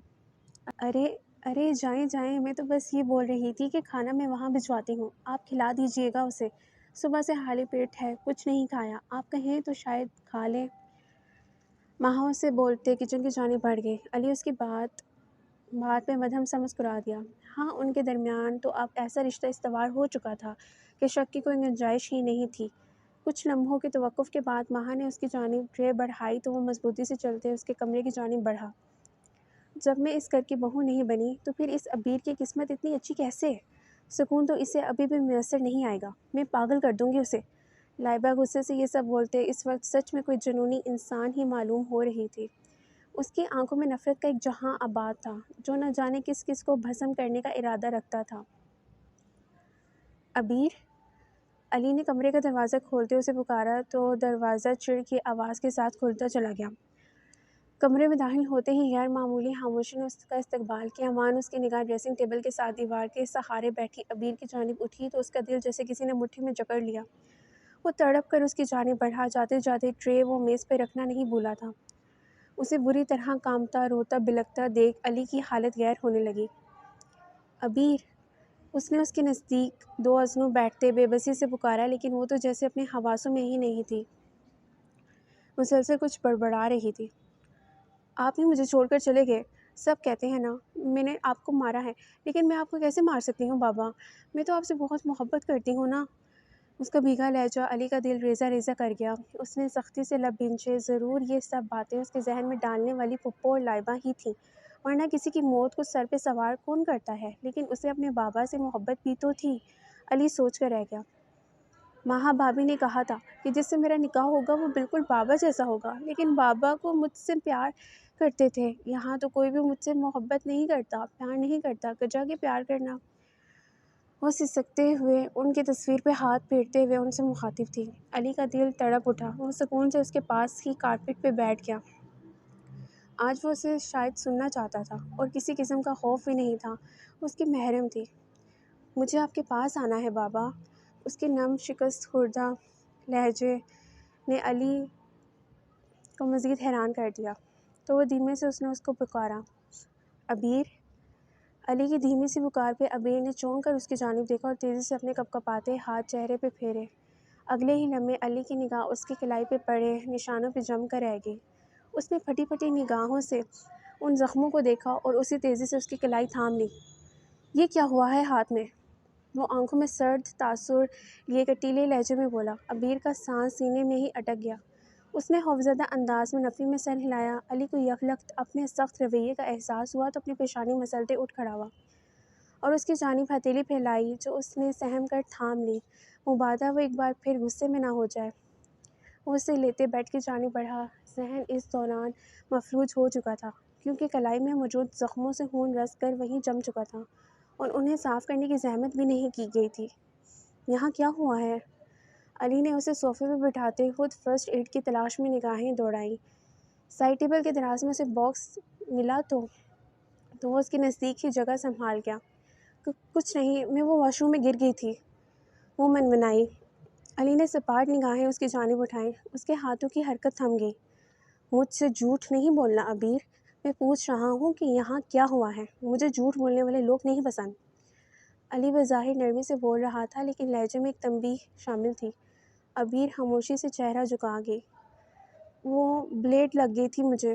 ارے ارے جائیں جائیں، میں تو بس یہ بول رہی تھی کہ کھانا میں وہاں بھجواتی ہوں، آپ کھلا دیجیے گا اسے، صبح سے خالی پیٹ ہے، کچھ نہیں کھایا، آپ کہیں تو شاید کھا لے۔ ماہا اس سے بولتے کچن کی جانب بڑھ گئی۔ علی اس کی بات پہ مدھم سا مسکرا دیا۔ ہاں، ان کے درمیان تو اب ایسا رشتہ استوار ہو چکا تھا کہ شک کی کوئی گنجائش ہی نہیں تھی۔ کچھ لمحوں کے توقف کے بعد ماہا نے اس کی جانب ٹرے بڑھائی تو وہ مضبوطی سے چلتے اس کے کمرے کی جانب بڑھا۔ جب میں اس گھر کی بہو نہیں بنی تو پھر اس عبیر کی قسمت اتنی اچھی کیسے؟ سکون تو اسے ابھی بھی میسر نہیں آئے گا، میں پاگل کر دوں گی اسے۔ لائبہ غصے سے یہ سب بولتے اس وقت سچ میں کوئی جنونی انسان ہی معلوم ہو رہی تھی۔ اس کی آنکھوں میں نفرت کا ایک جہاں آباد تھا جو نہ جانے کس کس کو بھسم کرنے کا ارادہ رکھتا تھا۔ عبیر، علی نے کمرے کا دروازہ کھولتے اسے پکارا تو دروازہ چڑ کی آواز کے ساتھ کھلتا چلا گیا۔ کمرے میں داخل ہوتے ہی غیر معمولی خاموشی نے اس کا استقبال کیا۔ مان اس کی نگاہ ڈریسنگ ٹیبل کے ساتھ دیوار کے سہارے بیٹھی عبیر کی جانب اٹھی تو اس کا دل جیسے کسی نے مٹھی میں جکڑ لیا۔ وہ تڑپ کر اس کی جانب بڑھا۔ جاتے جاتے ٹرے وہ میز پہ رکھنا نہیں بھولا تھا۔ اسے بری طرح کانپتا روتا بلکتا دیکھ علی کی حالت غیر ہونے لگی۔ عبیر، اس نے اس کے نزدیک دو عضلوں بیٹھتے بے بسی سے پکارا، لیکن وہ تو جیسے اپنے حواسوں میں ہی نہیں تھی، مسلسل کچھ بڑبڑا رہی تھی۔ آپ ہی مجھے چھوڑ کر چلے گئے۔ سب کہتے ہیں نا میں نے آپ کو مارا ہے، لیکن میں آپ کو کیسے مار سکتی ہوں بابا؟ میں تو آپ سے بہت محبت کرتی ہوں نا۔ اس کا بھیگا لہجہ علی کا دل ریزہ ریزہ کر گیا۔ اس نے سختی سے لب بھینچے۔ ضرور یہ سب باتیں اس کے ذہن میں ڈالنے والی پھپھو اور لائبہ ہی تھیں، ورنہ کسی کی موت کو سر پہ سوار کون کرتا ہے؟ لیکن اسے اپنے بابا سے محبت بھی تو تھی۔ علی سوچ کر رہ گیا۔ ماہا بھابھی نے کہا تھا کہ جس سے میرا نکاح ہوگا وہ بالکل بابا جیسا ہوگا، لیکن بابا کو مجھ سے پیار کرتے تھے، یہاں تو کوئی بھی مجھ سے محبت نہیں کرتا، پیار نہیں کرتا، کجا کے پیار کرنا۔ وہ سسکتے ہوئے ان کی تصویر پہ ہاتھ پھیرتے ہوئے ان سے مخاطب تھی۔ علی کا دل تڑپ اٹھا۔ وہ سکون سے اس کے پاس ہی کارپٹ پہ بیٹھ گیا۔ آج وہ اسے شاید سننا چاہتا تھا اور کسی قسم کا خوف بھی نہیں تھا، وہ اس کی محرم تھی۔ مجھے آپ کے پاس آنا ہے بابا۔ اس کے نم شکست خوردہ لہجے نے علی کو مزید حیران کر دیا، تو وہ دھیمے سے اس کو پکارا، عبیر۔ علی کی دھیمی سی پکار پہ عبیر نے چونک کر اس کی جانب دیکھا اور تیزی سے اپنے کپکپاتے ہاتھ چہرے پہ پھیرے۔ اگلے ہی لمحے علی کی نگاہ اس کی کلائی پہ پڑے نشانوں پہ جم کر رہ گئی۔ اس نے پھٹی پھٹی نگاہوں سے ان زخموں کو دیکھا اور اسی تیزی سے اس کی کلائی تھام لی۔ یہ کیا ہوا ہے ہاتھ میں؟ وہ آنکھوں میں سرد تاثر لیے کٹیلے لہجے میں بولا۔ عبیر کا سانس سینے میں ہی اٹک گیا۔ اس نے خوفزدہ انداز میں نفی میں سر ہلایا۔ علی کو یکلخت اپنے سخت رویے کا احساس ہوا تو اپنی پیشانی مسلتے اٹھ کھڑا ہوا اور اس کی جانب ہتھیلی پھیلائی جو اس نے سہم کر تھام لی، مبادا وہ ایک بار پھر غصے میں نہ ہو جائے۔ وہ اسے لیتے بیڈ کی جانب بڑھا۔ ذہن اس دوران مفلوج ہو چکا تھا، کیونکہ کلائی میں موجود زخموں سے خون رس کر وہیں جم چکا تھا اور انہیں صاف کرنے کی زحمت بھی نہیں کی گئی تھی۔ یہاں کیا ہوا ہے؟ علی نے اسے صوفے پہ بٹھاتے خود فرسٹ ایڈ کی تلاش میں نگاہیں دوڑائیں۔ سائڈ ٹیبل کے دراز میں اسے باکس ملا تو وہ اس کے نزدیک ہی جگہ سنبھال گیا۔ کچھ نہیں، میں وہ واش روم میں گر گئی تھی، وہ منمنائی۔ علی نے سپاٹ نگاہیں اس کی جانب اٹھائیں۔ اس کے ہاتھوں کی حرکت تھم گئی۔ مجھ سے جھوٹ نہیں بولنا عبیر، میں پوچھ رہا ہوں کہ یہاں کیا ہوا ہے؟ مجھے جھوٹ بولنے والے لوگ نہیں پسند۔ علی بظاہر نرمی سے بول رہا تھا، لیکن لہجے میں ایک تنبیہ شامل تھی۔ عبیر خاموشی سے چہرہ جھکا گئی۔ وہ بلیڈ لگ گئی تھی مجھے۔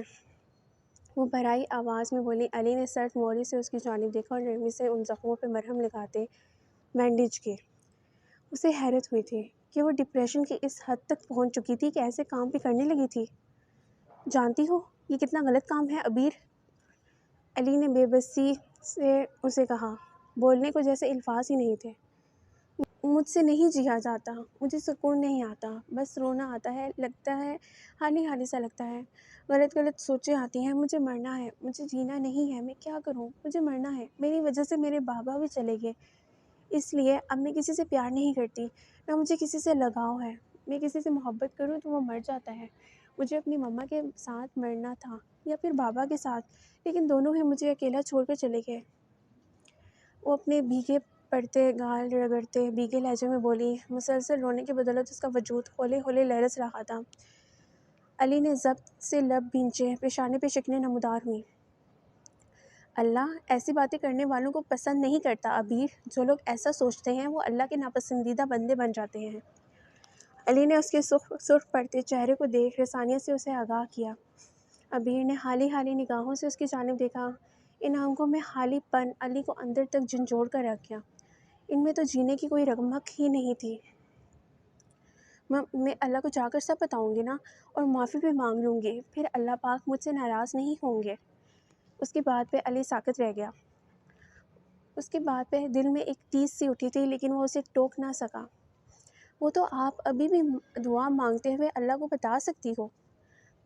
وہ بھرائی آواز میں بولی۔ علی نے سرد موری سے اس کی جانب دیکھا اور نرمی سے ان زخموں پہ مرہم لگاتے بینڈیج کیے۔ اسے حیرت ہوئی تھی کہ وہ ڈپریشن کی اس حد تک پہنچ چکی تھی کہ ایسے کام بھی کرنے لگی تھی۔ جانتی ہو یہ کتنا غلط کام ہے عبیر؟ علی نے بے بسی سے اسے کہا، بولنے کو جیسے الفاظ ہی نہیں تھے۔ مجھ سے نہیں جیا جاتا، مجھے سکون نہیں آتا، بس رونا آتا ہے، لگتا ہے حالی حالی سا لگتا ہے، غلط غلط سوچیں آتی ہیں، مجھے مرنا ہے، مجھے جینا نہیں ہے، میں کیا کروں، مجھے مرنا ہے، میری وجہ سے میرے بابا بھی چلے گئے، اس لیے اب میں کسی سے پیار نہیں کرتی، نہ مجھے کسی سے لگاؤ ہے، میں کسی سے محبت کروں تو وہ مر جاتا ہے، مجھے اپنی مما کے ساتھ مرنا تھا یا پھر بابا کے ساتھ، لیکن دونوں ہی مجھے اکیلا چھوڑ کر چلے گئے۔ وہ اپنے بھیگے پڑتے گال رگڑتے بھیگے لہجے میں بولی، مسلسل رونے کی بدولت اس کا وجود ہولے ہولے لرز رہا تھا۔ علی نے ضبط سے لب بھینچے، پیشانے پہ شکنیں نمودار ہوئیں۔ اللہ ایسی باتیں کرنے والوں کو پسند نہیں کرتا عبیر، جو لوگ ایسا سوچتے ہیں وہ اللہ کے ناپسندیدہ بندے بن جاتے ہیں۔ علی نے اس کے سرخ پڑتے چہرے کو دیکھ رسانیت سے اسے آگاہ کیا۔ عبیر نے حالی حالی نگاہوں سے اس کی جانب دیکھا۔ ان آنکھوں میں حالی پن علی کو اندر تک جھنجھوڑ کر رکھ گیا۔ ان میں تو جینے کی کوئی رغبت ہی نہیں تھی۔ میں اللہ کو جا کر سب بتاؤں گی نا، اور معافی بھی مانگ لوں گی، پھر اللہ پاک مجھ سے ناراض نہیں ہوں گے۔ اس کی بات پہ علی ساکت رہ گیا۔ اس کی بات پہ دل میں ایک ٹیس سی اٹھی تھی، لیکن وہ اسے ٹوک نہ سکا۔ وہ تو آپ ابھی بھی دعا مانگتے ہوئے اللہ کو بتا سکتی ہو۔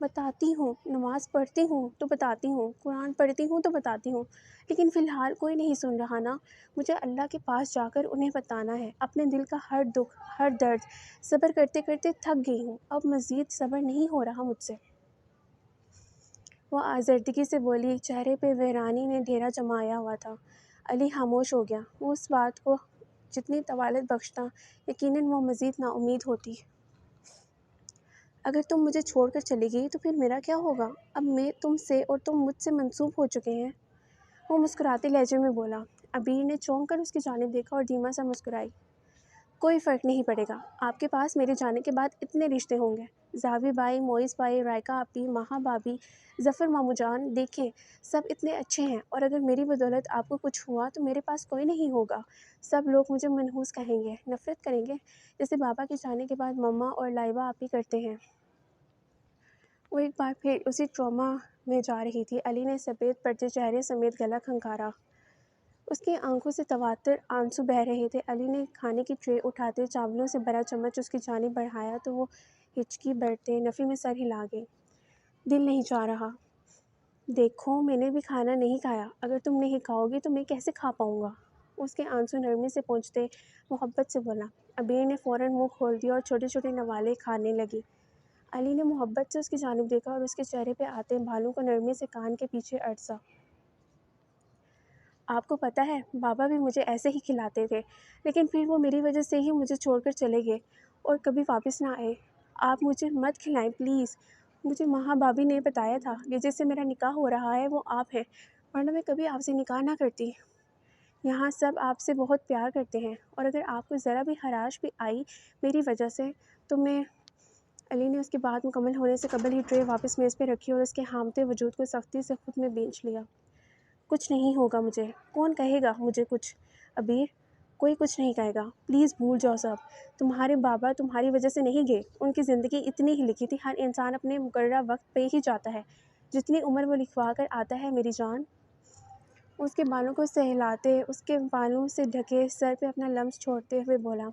بتاتی ہوں، نماز پڑھتی ہوں تو بتاتی ہوں، قرآن پڑھتی ہوں تو بتاتی ہوں، لیکن فی الحال کوئی نہیں سن رہا نا، مجھے اللہ کے پاس جا کر انہیں بتانا ہے، اپنے دل کا ہر دکھ، ہر درد۔ صبر کرتے کرتے تھک گئی ہوں، اب مزید صبر نہیں ہو رہا مجھ سے۔ وہ آزردگی سے بولی، چہرے پہ ویرانی نے ڈھیرا جمایا ہوا تھا۔ علی خاموش ہو گیا۔ وہ اس بات کو جتنی طوالت بخشتا، یقیناً وہ مزید نا امید ہوتی۔ اگر تم مجھے چھوڑ کر چلی گئی تو پھر میرا کیا ہوگا؟ اب میں تم سے اور تم مجھ سے منسوب ہو چکے ہیں۔ وہ مسکراتے لہجے میں بولا۔ عبیر نے چونک کر اس کی جانب دیکھا اور دھیما سا مسکرائی۔ کوئی فرق نہیں پڑے گا، آپ کے پاس میرے جانے کے بعد اتنے رشتے ہوں گے، زاوی بھائی، موئز بھائی، رائکا آپی، مہا بھابی، ظفر مامو جان، دیکھیں سب اتنے اچھے ہیں، اور اگر میری بدولت آپ کو کچھ ہوا تو میرے پاس کوئی نہیں ہوگا، سب لوگ مجھے منحوس کہیں گے، نفرت کریں گے، جیسے بابا کے جانے کے بعد مما اور لائبہ آپی کرتے ہیں۔ وہ ایک بار پھر اسی ٹراما میں جا رہی تھی۔ علی نے سفید پڑتے چہرے سمیت گلا کھنکارا۔ اس کی آنکھوں سے تواتر آنسو بہہ رہے تھے۔ علی نے کھانے کی ٹرے اٹھاتے چاولوں سے بھرا چمچ اس کی جانب بڑھایا تو وہ ہچکی بڑھتے نفی میں سر ہلا گئی۔ دل نہیں چاہ رہا۔ دیکھو میں نے بھی کھانا نہیں کھایا، اگر تم نہیں کھاؤ گی تو میں کیسے کھا پاؤں گا؟ اس کے آنسو نرمی سے پہنچتے محبت سے بولا۔ عبیر نے فوراً منہ کھول دیا اور چھوٹے چھوٹے نوالے کھانے لگی۔ علی نے محبت سے اس کی جانب دیکھا اور اس کے چہرے پہ آتے بالوں کو نرمی سے کان کے پیچھے اڑسا۔ آپ کو پتہ ہے بابا بھی مجھے ایسے ہی کھلاتے تھے، لیکن پھر وہ میری وجہ سے ہی مجھے چھوڑ کر چلے گئے اور کبھی واپس نہ آئے۔ آپ مجھے مت کھلائیں پلیز۔ مجھے مہا بھابی نے بتایا تھا کہ جس سے میرا نکاح ہو رہا ہے وہ آپ ہیں، ورنہ میں کبھی آپ سے نکاح نہ کرتی۔ یہاں سب آپ سے بہت پیار کرتے ہیں، اور اگر آپ کو ذرا بھی خراش بھی آئی میری وجہ سے تو میں… علی نے اس کی بات مکمل ہونے سے قبل ہی ٹرے واپس میز پہ رکھی اور اس کے ہامتے وجود کو سختی سے خود میں بینچ لیا۔ کچھ نہیں ہوگا مجھے، کون کہے گا مجھے کچھ؟ عبیر، کوئی کچھ نہیں کہے گا، پلیز بھول جاؤ سب۔ تمہارے بابا تمہاری وجہ سے نہیں گئے، ان کی زندگی اتنی ہی لکھی تھی، ہر انسان اپنے مقررہ وقت پہ ہی جاتا ہے، جتنی عمر وہ لکھوا کر آتا ہے میری جان۔ اس کے بالوں کو سہلاتے، اس کے بالوں سے ڈھکے سر پہ اپنا لمس چھوڑتے ہوئے بولا۔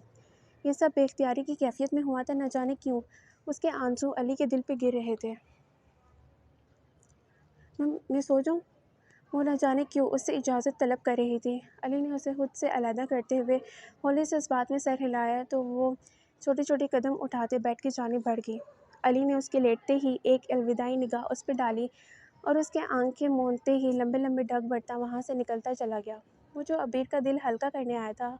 یہ سب بے اختیاری کی کیفیت میں ہوا تھا، نہ جانے کیوں۔ اس کے آنسو علی کے دل پہ گر رہے تھے۔ میں سو جاؤں؟ وہ نہ جانے کیوں اس سے اجازت طلب کر رہی تھی۔ علی نے اسے خود سے علیحدہ کرتے ہوئے ہولے سے اس بات میں سر ہلایا تو وہ چھوٹے چھوٹے قدم اٹھاتے بیڈ کی جانب بڑھ گئی۔ علی نے اس کے لیٹتے ہی ایک الوداعی نگاہ اس پہ ڈالی اور اس کے آنکھیں مونتے ہی لمبے لمبے ڈگ بڑھتا وہاں سے نکلتا چلا گیا۔ وہ جو عبیر کا دل ہلکا کرنے آیا تھا،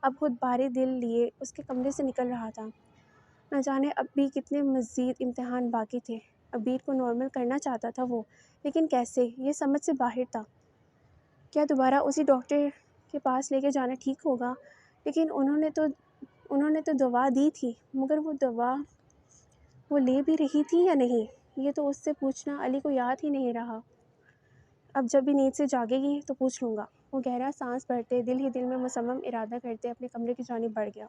اب خود بھاری دل لیے اس کے کمرے سے نکل رہا تھا۔ نہ جانے اب بھی کتنے مزید امتحان باقی تھے۔ عبیر کو نارمل کرنا چاہتا تھا وہ، لیکن کیسے؟ یہ سمجھ سے باہر تھا۔ کیا دوبارہ اسی ڈاکٹر کے پاس لے کے جانا ٹھیک ہوگا؟ لیکن انہوں نے تو دوا دی تھی، مگر وہ دوا وہ لے بھی رہی تھی یا نہیں، یہ تو اس سے پوچھنا علی کو یاد ہی نہیں رہا۔ اب جب بھی نیند سے جاگے گی تو پوچھ لوں گا۔ وہ گہرا سانس بھرتے دل ہی دل میں مصمم ارادہ کرتے اپنے کمرے کی جانب بڑھ گیا،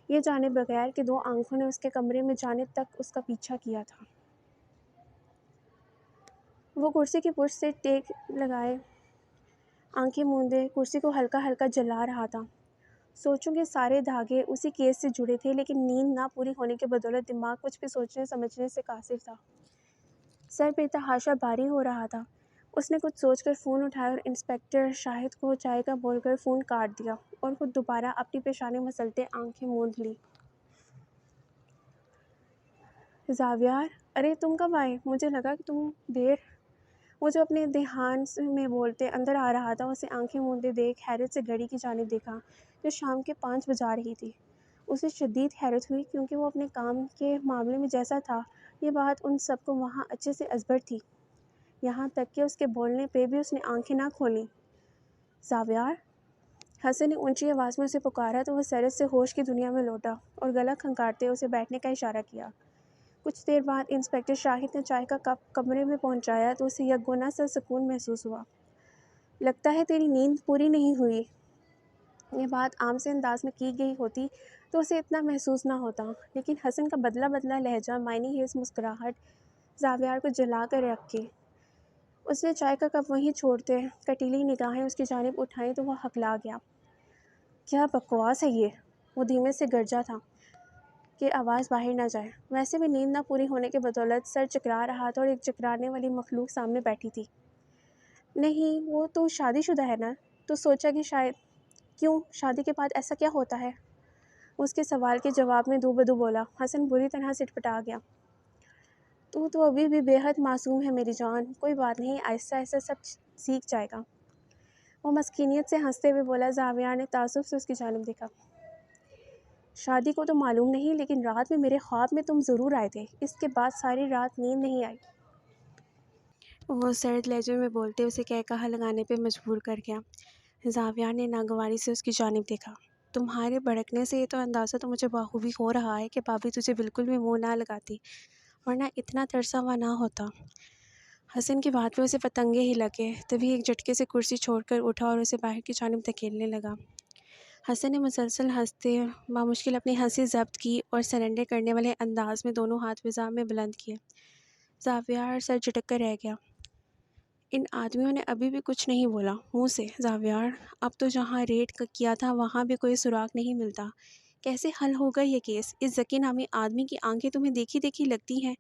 یہ جانے بغیر کہ 2 آنکھوں نے اس کے کمرے میں جانے تک اس کا پیچھا کیا تھا۔ وہ کرسی کی پشت سے ٹیک لگائے آنکھیں موندے کرسی کو ہلکا ہلکا جلا رہا تھا۔ سوچوں کے سارے دھاگے اسی کیس سے جڑے تھے، لیکن نیند نہ پوری ہونے کے بدولت دماغ کچھ بھی سوچنے سمجھنے سے قاصر تھا۔ سر پہ تحاشا باری ہو رہا تھا۔ اس نے کچھ سوچ کر فون اٹھایا اور انسپکٹر شاہد کو چائے کا بول کر فون کاٹ دیا اور خود دوبارہ اپنی پیشانی مسلتے آنکھیں موند لی۔ زاویار، ارے تم کب آئے؟ مجھے لگا کہ تم دیر۔ وہ جو اپنے دھیان میں بولتے اندر آ رہا تھا، اسے آنکھیں موندے دیکھ حیرت سے گھڑی کی جانب دیکھا جو شام کے 5 بجا رہی تھی۔ اسے شدید حیرت ہوئی کیونکہ وہ اپنے کام کے معاملے میں جیسا تھا، یہ بات ان سب کو وہاں اچھے سے ازبر تھی، یہاں تک کہ اس کے بولنے پہ بھی اس نے آنکھیں نہ کھولیں۔ زاویار، حسن نے اونچی آواز میں اسے پکارا تو وہ سرد سے ہوش کی دنیا میں لوٹا اور گلا کھنکارتے اسے بیٹھنے کا اشارہ کیا۔ کچھ دیر بعد انسپکٹر شاہد نے چائے کا کپ کمرے میں پہنچایا تو اسے یکگنا سا سکون محسوس ہوا۔ لگتا ہے تیری نیند پوری نہیں ہوئی۔ یہ بات عام سے انداز میں کی گئی ہوتی تو اسے اتنا محسوس نہ ہوتا، لیکن حسن کا بدلا بدلا لہجہ، معنی خیز مسکراہٹ زاویار کو جلا کر رکھ کے اس نے چائے کا کپ وہیں چھوڑتے کٹیلی نگاہیں اس کی جانب اٹھائیں تو وہ ہکلا گیا۔ کیا بکواس ہے یہ؟ وہ دھیمے سے گرجا تھا کہ آواز باہر نہ جائے۔ ویسے بھی نیند نہ پوری ہونے کے بدولت سر چکرا رہا تھا اور ایک چکرانے والی مخلوق سامنے بیٹھی تھی۔ نہیں، وہ تو شادی شدہ ہے نا؟ تو سوچا کہ شاید کیوں شادی کے بعد ایسا کیا ہوتا ہے؟ اس کے سوال کے جواب میں دو بدو بولا۔ حسن بری طرح سٹپٹا گیا۔ تو ابھی بھی بے حد معصوم ہے میری جان، کوئی بات نہیں، آہستہ آہستہ سب سیکھ جائے گا۔ وہ مسکینیت سے ہنستے ہوئے بولا۔ زاویار نے تعصب سے اس کی جانب دیکھا۔ شادی کو تو معلوم نہیں، لیکن رات میں میرے خواب میں تم ضرور آئے تھے، اس کے بعد ساری رات نیند نہیں آئی۔ وہ سرد لہجے میں بولتے اسے کہا لگانے پہ مجبور کر گیا۔ زاویار نے ناگواری سے اس کی جانب دیکھا۔ تمہارے بھڑکنے سے یہ تو اندازہ تو مجھے بخوبی ہو رہا ہے کہ بھابھی تجھے بالکل بھی منہ نہ لگاتی، ورنہ اتنا ترسا ہوا نہ ہوتا۔ حسن کی بات پہ اسے پتنگے ہی لگے، تبھی ایک جھٹکے سے کرسی چھوڑ کر اٹھا اور اسے باہر کی جانب دھکیلنے لگا۔ حسن نے مسلسل ہنستے بامشکل اپنی ہنسی ضبط کی اور سرنڈر کرنے والے انداز میں دونوں ہاتھ فضا میں بلند کیے۔ زاویار سر جھٹک کر رہ گیا۔ ان آدمیوں نے ابھی بھی کچھ نہیں بولا منہ سے۔ زاویار، اب تو جہاں ریڈ کیا تھا وہاں بھی کوئی سراغ نہیں ملتا، کیسے حل ہوگا یہ کیس؟ اس ذکی نامی آدمی کی آنکھیں تمہیں دیکھی دیکھی لگتی ہیں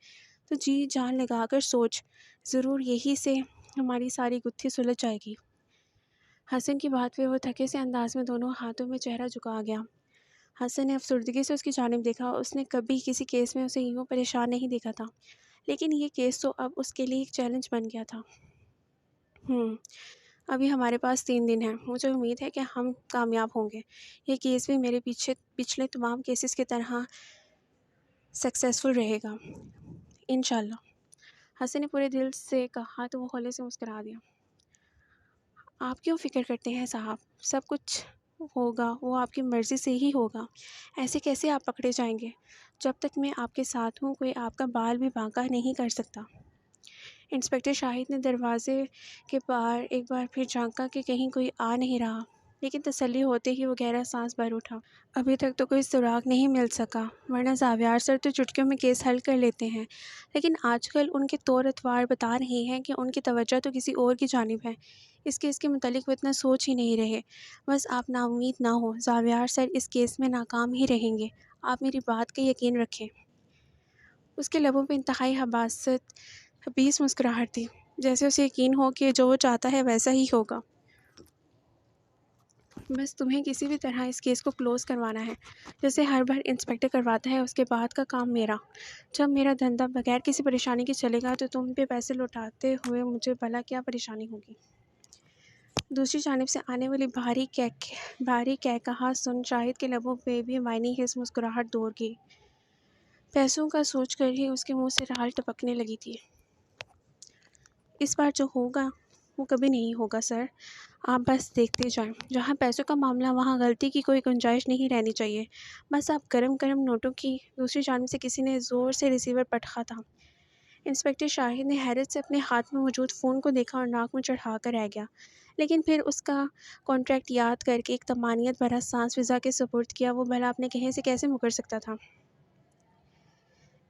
تو جی جان لگا کر سوچ، ضرور یہی سے ہماری ساری گتھی سلجھ جائے گی۔ حسن کی بات پہ وہ تھکے سے انداز میں دونوں ہاتھوں میں چہرہ جھکا گیا۔ حسن نے افسردگی سے اس کی جانب دیکھا۔ اس نے کبھی کسی کیس میں اسے یوں پریشان نہیں دیکھا تھا، لیکن یہ کیس تو اب اس کے لیے ایک چیلنج بن گیا تھا۔ ابھی ہمارے پاس 3 دن ہیں، مجھے امید ہے کہ ہم کامیاب ہوں گے۔ یہ کیس بھی میرے پچھلے تمام کیسز کی طرح سکسیسفل رہے گا انشاءاللہ۔ حسن نے پورے دل سے کہا تو وہ ہولے سے مسکرا دیا۔ آپ کیوں فکر کرتے ہیں صاحب؟ سب کچھ ہوگا وہ آپ کی مرضی سے ہی ہوگا، ایسے کیسے آپ پکڑے جائیں گے؟ جب تک میں آپ کے ساتھ ہوں کوئی آپ کا بال بھی بانکا نہیں کر سکتا۔ انسپکٹر شاہد نے دروازے کے باہر ایک بار پھر جھانکا کہ کہیں کوئی آ نہیں رہا، لیکن تسلی ہوتے ہی وہ گہرا سانس بھر اٹھا۔ ابھی تک تو کوئی سراغ نہیں مل سکا، ورنہ زاویار سر تو چٹکیوں میں کیس حل کر لیتے ہیں، لیکن آج کل ان کے طور اتوار بتا رہے ہیں کہ ان کی توجہ تو کسی اور کی جانب ہے۔ اس کیس کے متعلق وہ اتنا سوچ ہی نہیں رہے۔ بس آپ نا امید نہ ہو، زاویار سر اس کیس میں ناکام ہی رہیں گے، آپ میری بات کا یقین رکھیں۔ اس کے لبوں پہ انتہائی حبیس مسکراہٹ تھی، جیسے اسے یقین ہو کہ جو وہ چاہتا ہے ویسا ہی ہوگا۔ بس تمہیں کسی بھی طرح اس کیس کو کلوز کروانا ہے، جیسے ہر بار انسپکٹر کرواتا ہے۔ اس کے بعد کا کام میرا۔ جب میرا دھندا بغیر کسی پریشانی کے چلے گا تو تم پہ پیسے لوٹاتے ہوئے مجھے بھلا کیا پریشانی ہوگی؟ دوسری جانب سے آنے والی بھاری کہا سن شاہد کے لبوں پہ بھی معنی خیز مسکراہٹ دور گئی۔ پیسوں کا سوچ کر ہی اس کے منہ سے رال ٹپکنے لگی تھی۔ اس بار جو ہوگا وہ کبھی نہیں ہوگا سر، آپ بس دیکھتے جائیں۔ جہاں پیسوں کا معاملہ وہاں غلطی کی کوئی گنجائش نہیں رہنی چاہیے، بس آپ گرم نوٹوں کی۔ دوسری جانب سے کسی نے زور سے ریسیور پٹخا تھا۔ انسپکٹر شاہد نے حیرت سے اپنے ہاتھ میں موجود فون کو دیکھا اور ناک میں چڑھا کر رہ گیا، لیکن پھر اس کا کانٹریکٹ یاد کر کے ایک طمانینت بھرا سانس فضا کے سپرد کیا۔ وہ بھلا اپنے کہنے سے کیسے مکر سکتا تھا؟